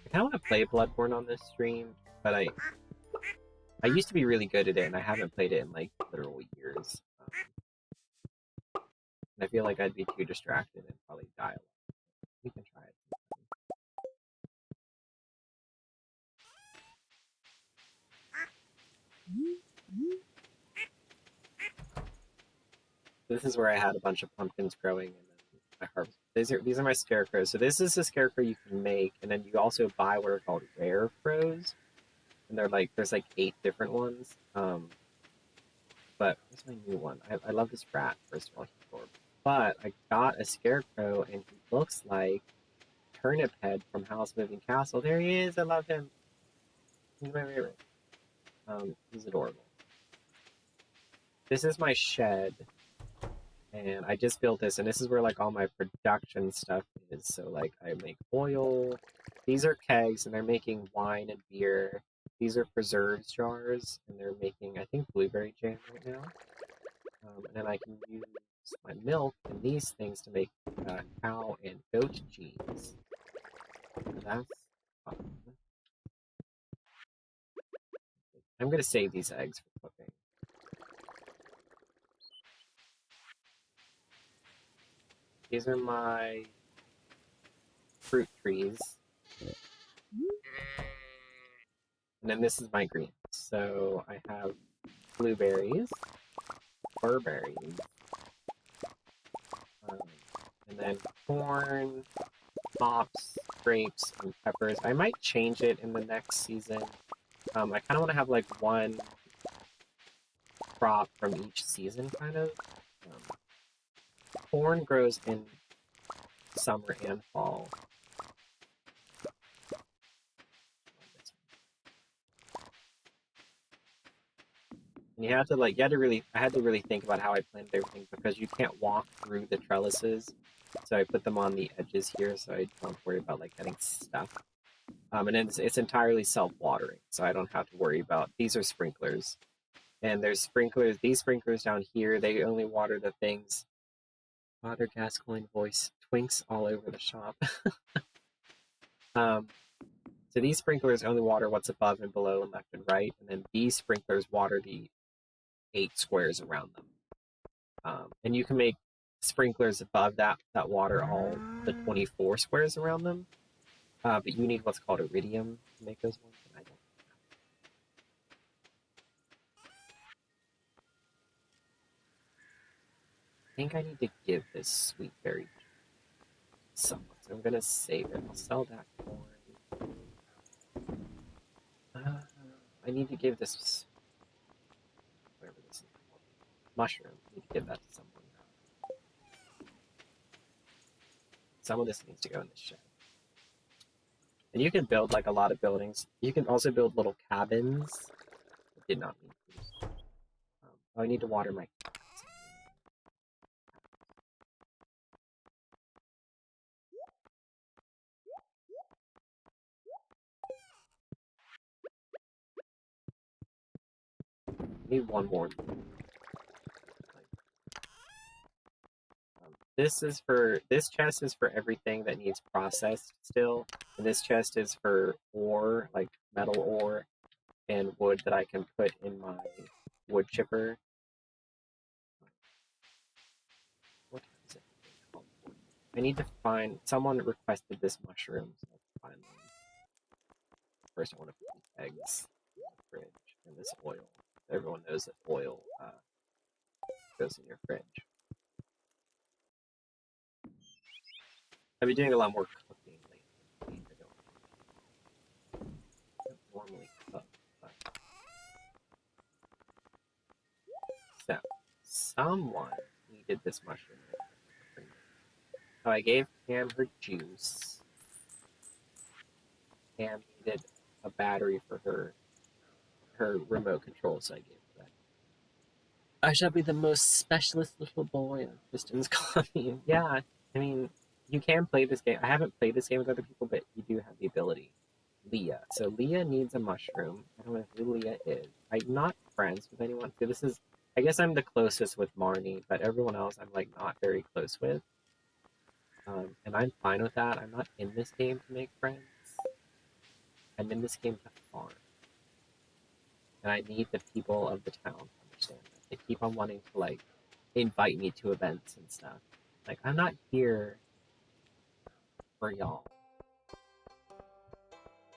I kind of want to play Bloodborne on this stream, but I used to be really good at it, and I haven't played it in, like, literal years. And I feel like I'd be too distracted and probably die a lot. We can try it. This is where I had a bunch of pumpkins growing, and then I harvest. These are my scarecrows. So this is a scarecrow you can make, and then you also buy what are called rare crows, and there's like 8 different ones. But where's my new one? I love this rat. First of all, he's adorable. But I got a scarecrow, and he looks like Turnip Head from House Moving Castle. There he is. I love him. He's my favorite. He's adorable. This is my shed. And I just built this, and this is where like all my production stuff is. So like I make oil. These are kegs, and they're making wine and beer. These are preserves jars, and they're making I think blueberry jam right now. And then I can use my milk and these things to make cow and goat cheese. And that's fun. I'm gonna save these eggs for cooking. These are my fruit trees. And then this is my greens. So I have blueberries, burberries, and then corn, hops, grapes, and peppers. I might change it in the next season. I kind of want to have like one crop from each season, kind of. corn grows in summer and fall. And you have to I had to really think about how I planted everything because you can't walk through the trellises. So I put them on the edges here so I don't worry about like getting stuck. And it's entirely self-watering, so I don't have to worry about, these are sprinklers. And there's sprinklers, these sprinklers down here, they only water the things. Water, gas, coin, voice, twinks all over the shop. So these sprinklers only water what's above and below and left and right, and then these sprinklers water the 8 squares around them. And you can make sprinklers above that water all the 24 squares around them. But you need what's called iridium to make those ones, and I don't. I think I need to give this sweet berry to someone, so I'm gonna save it. I'll sell that corn. I need to give this, whatever this is called, mushroom. I need to give that to someone. Some of this needs to go in the shed. And you can build like a lot of buildings. You can also build little cabins. I did not mean to. I need to water my. I need one more. This chest is for everything that needs processed still, and this chest is for ore, like metal ore and wood that I can put in my wood chipper. What is it called? I need to find, someone requested this mushroom, so I can find them. First I want to put these eggs in the fridge and this oil. Everyone knows that oil goes in your fridge. I've been doing a lot more cooking lately. I don't normally cook, but so someone needed this mushroom. So I gave Pam her juice. Pam needed a battery for her remote control, so I gave her that. I shall be the most specialist little boy on Kristen's coffee. Yeah, I mean, you can play this game. I haven't played this game with other people, but you do have the ability. Leah. So Leah needs a mushroom. I don't know who Leah is. I'm not friends with anyone. So this is, I guess I'm the closest with Marnie, but everyone else I'm like not very close with. And I'm fine with that. I'm not in this game to make friends. I'm in this game to farm. And I need the people of the town to understand that. They keep on wanting to like invite me to events and stuff. Like, I'm not here for y'all.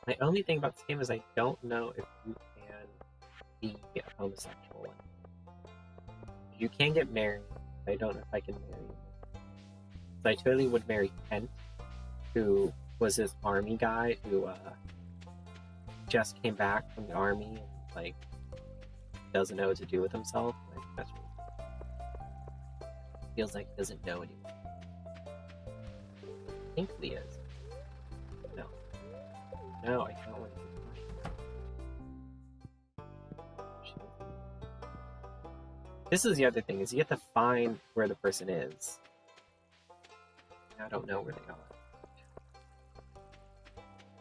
My only thing about this game is I don't know if you can be a homosexual. You can get married. I don't know if I can marry you. So I totally would marry Kent, who was this army guy who just came back from the army and like doesn't know what to do with himself. Like, that's really cool. Feels like he doesn't know anymore. I think Leah is. No, I don't want to. This is the other thing, is you have to find where the person is. I don't know where they are.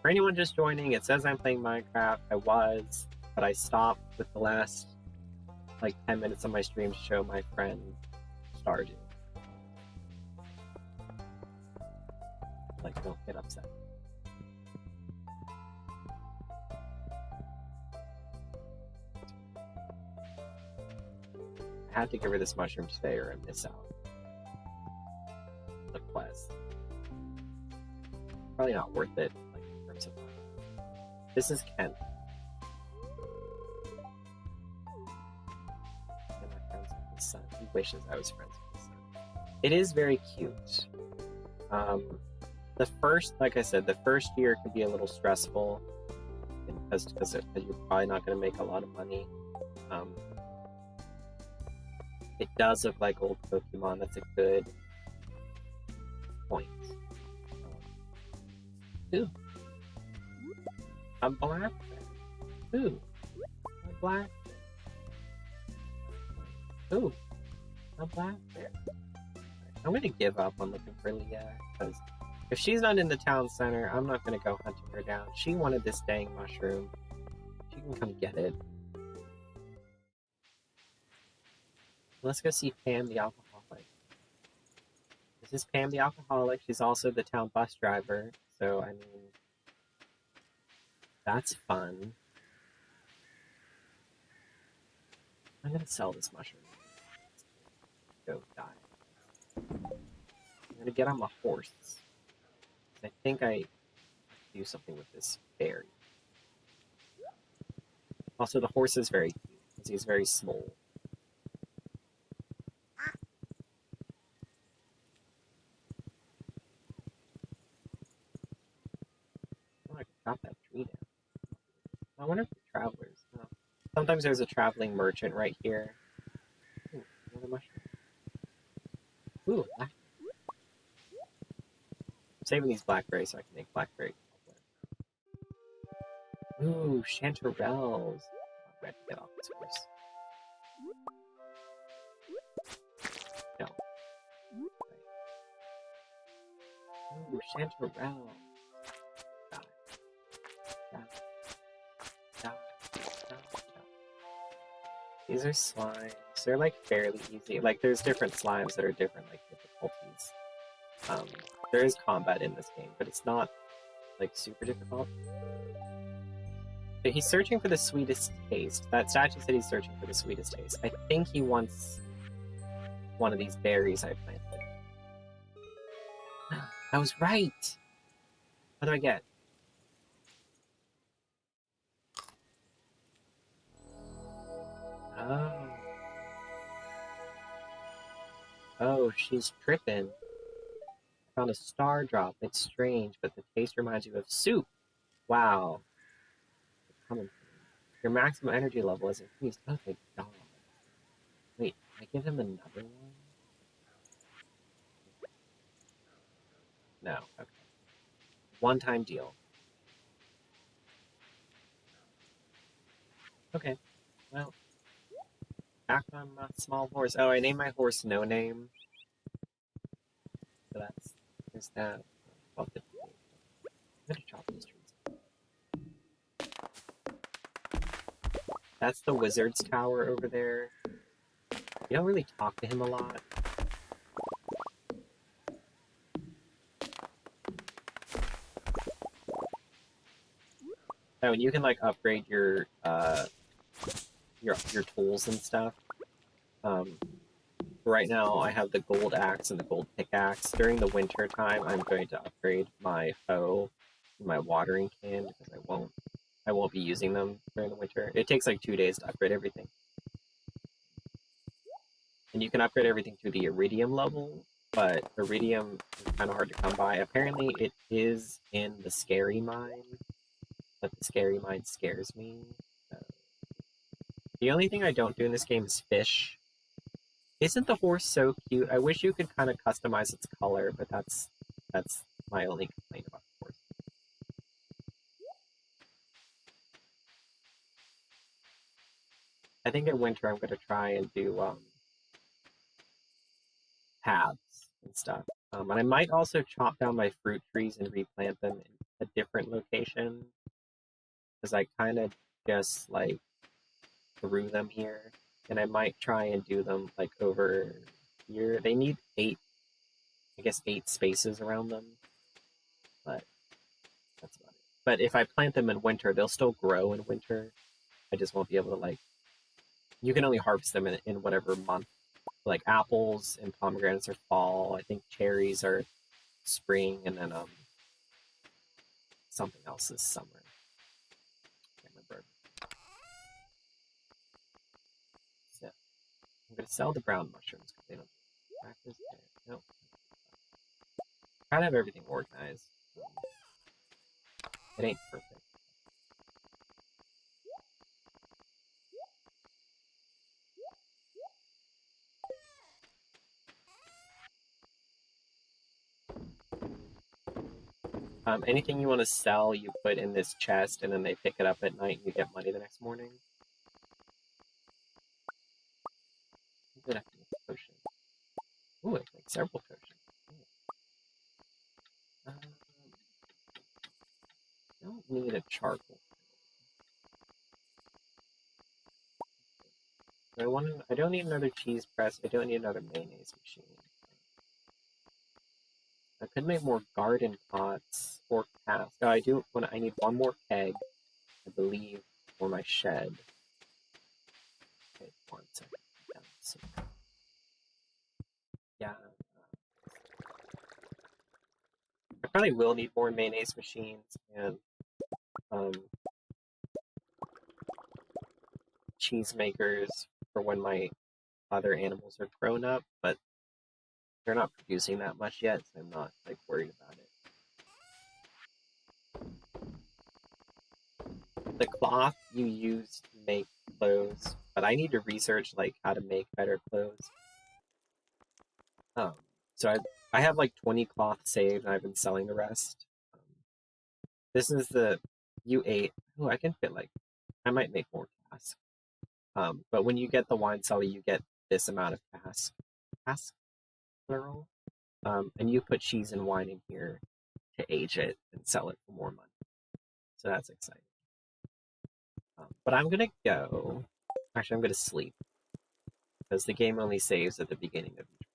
For anyone just joining, it says I'm playing Minecraft. I was, but I stopped with the last like 10 minutes of my stream to show my friend Stardew. Like, don't get upset. I have to give her this mushroom today or I miss out. The quest. Probably not worth it, like, in terms of money. This is Kent. And my friends with his son. He wishes I was friends with his son. It is very cute. The first, like I said, the first year can be a little stressful because you're probably not going to make a lot of money. It does look like old Pokemon. That's a good point. Ooh, a black bear. Ooh, a black bear. Ooh, a black bear. I'm gonna give up on looking for Leah, because if she's not in the town center, I'm not gonna go hunting her down. She wanted this dang mushroom. She can come get it. Let's go see Pam the alcoholic. This is Pam the alcoholic. She's also the town bus driver. So, I mean, that's fun. I'm gonna sell this mushroom. Go die. I'm gonna get on my horse. I think I do something with this berry. Also, the horse is very cute because he's very small. Oh, I can chop that tree down. I wonder if the travelers. Oh. Sometimes there's a traveling merchant right here. Ooh, another mushroom. Ooh, black. I'm saving these blackberries so I can make blackberry cobbler. Ooh, chanterelles. I have to get off this horse. No. Right. Ooh, chanterelle. Die. Die. Die. Die. These are slimes. They're like fairly easy. Like there's different slimes that are different like difficulties. There is combat in this game, but it's not like super difficult. But he's searching for the sweetest taste. That statue said he's searching for the sweetest taste. I think he wants one of these berries I planted. I was right! What do I get? Oh. Oh, she's tripping. I found a star drop. It's strange, but the taste reminds you of soup. Wow. It's coming from me. Your maximum energy level is increased. Oh, thank God. Wait, can I give him another one? No, okay. One-time deal. Okay, well, back on my small horse. Oh, I named my horse No Name. So there's that. I'm gonna chop these trees. That's the wizard's tower over there. You don't really talk to him a lot. Oh, and you can like upgrade your tools and stuff. Right now I have the gold axe and the gold pickaxe. During the winter time, I'm going to upgrade my hoe and my watering can because I won't be using them during the winter. It takes like 2 days to upgrade everything. And you can upgrade everything to the iridium level, but iridium is kind of hard to come by. Apparently it is in the scary mine, but the scary mine scares me. The only thing I don't do in this game is fish. Isn't the horse so cute? I wish you could kind of customize its color, but that's my only complaint about the horse. I think in winter I'm going to try and do paths and stuff. And I might also chop down my fruit trees and replant them in a different location because I kind of just like threw them here, and I might try and do them like over here. They need 8, I guess 8 spaces around them, but that's about it. But if I plant them in winter, they'll still grow in winter. I just won't be able to like. You can only harvest them in whatever month. Like apples and pomegranates are fall. I think cherries are spring, and then something else is summer. Can't remember. So I'm gonna sell the brown mushrooms because they don't practice there. Nope. Try to have everything organized. It ain't perfect. Anything you want to sell, you put in this chest, and then they pick it up at night, and you get money the next morning. Good after potion. Ooh, it makes several potions. Um, don't need a charcoal. I don't need another cheese press. I don't need another mayonnaise machine. I could make more garden pots or casks. Oh, I do. I need one more keg, I believe, for my shed. Okay, 1 second. Yeah, so, yeah. I probably will need more mayonnaise machines and um, cheese makers for when my other animals are grown up, but they're not producing that much yet, so I'm not like worried about it. The cloth you use to make clothes, but I need to research like how to make better clothes. Um, so I have like 20 cloth saved, and I've been selling the rest. Um, this is the U8. Oh, I can fit like I might make more casks. But when you get the wine cellar, you get this amount of cask plural. And you put cheese and wine in here to age it and sell it for more money. So that's exciting. But I'm gonna go. Actually, I'm gonna sleep because the game only saves at the beginning of each.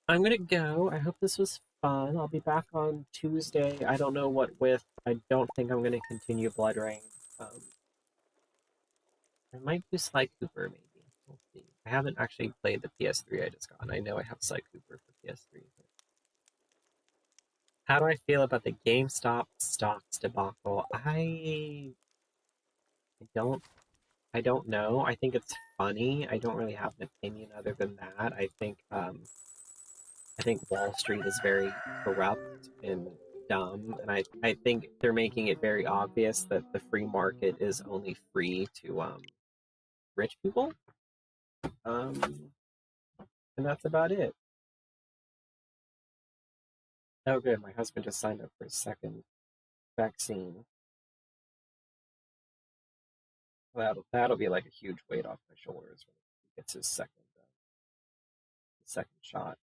I'm gonna go. I hope this was fun. I'll be back on Tuesday. I don't know what with. I don't think I'm gonna continue Blood Rain. I might do Sly Cooper maybe. We'll see. I haven't actually played the PS3 I just got, and I know I have Sly Cooper for PS3. But how do I feel about the GameStop stocks debacle? I don't I don't know. I think it's funny. I don't really have an opinion other than that. I think Wall Street is very corrupt and dumb, and I think they're making it very obvious that the free market is only free to rich people. And that's about it. Oh, good. My husband just signed up for his second vaccine. That'll be like a huge weight off my shoulders when he gets his second shot.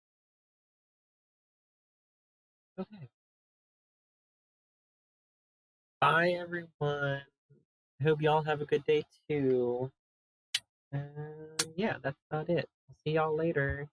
Okay. Bye, everyone. I hope y'all have a good day too. And yeah, that's about it. I'll see y'all later.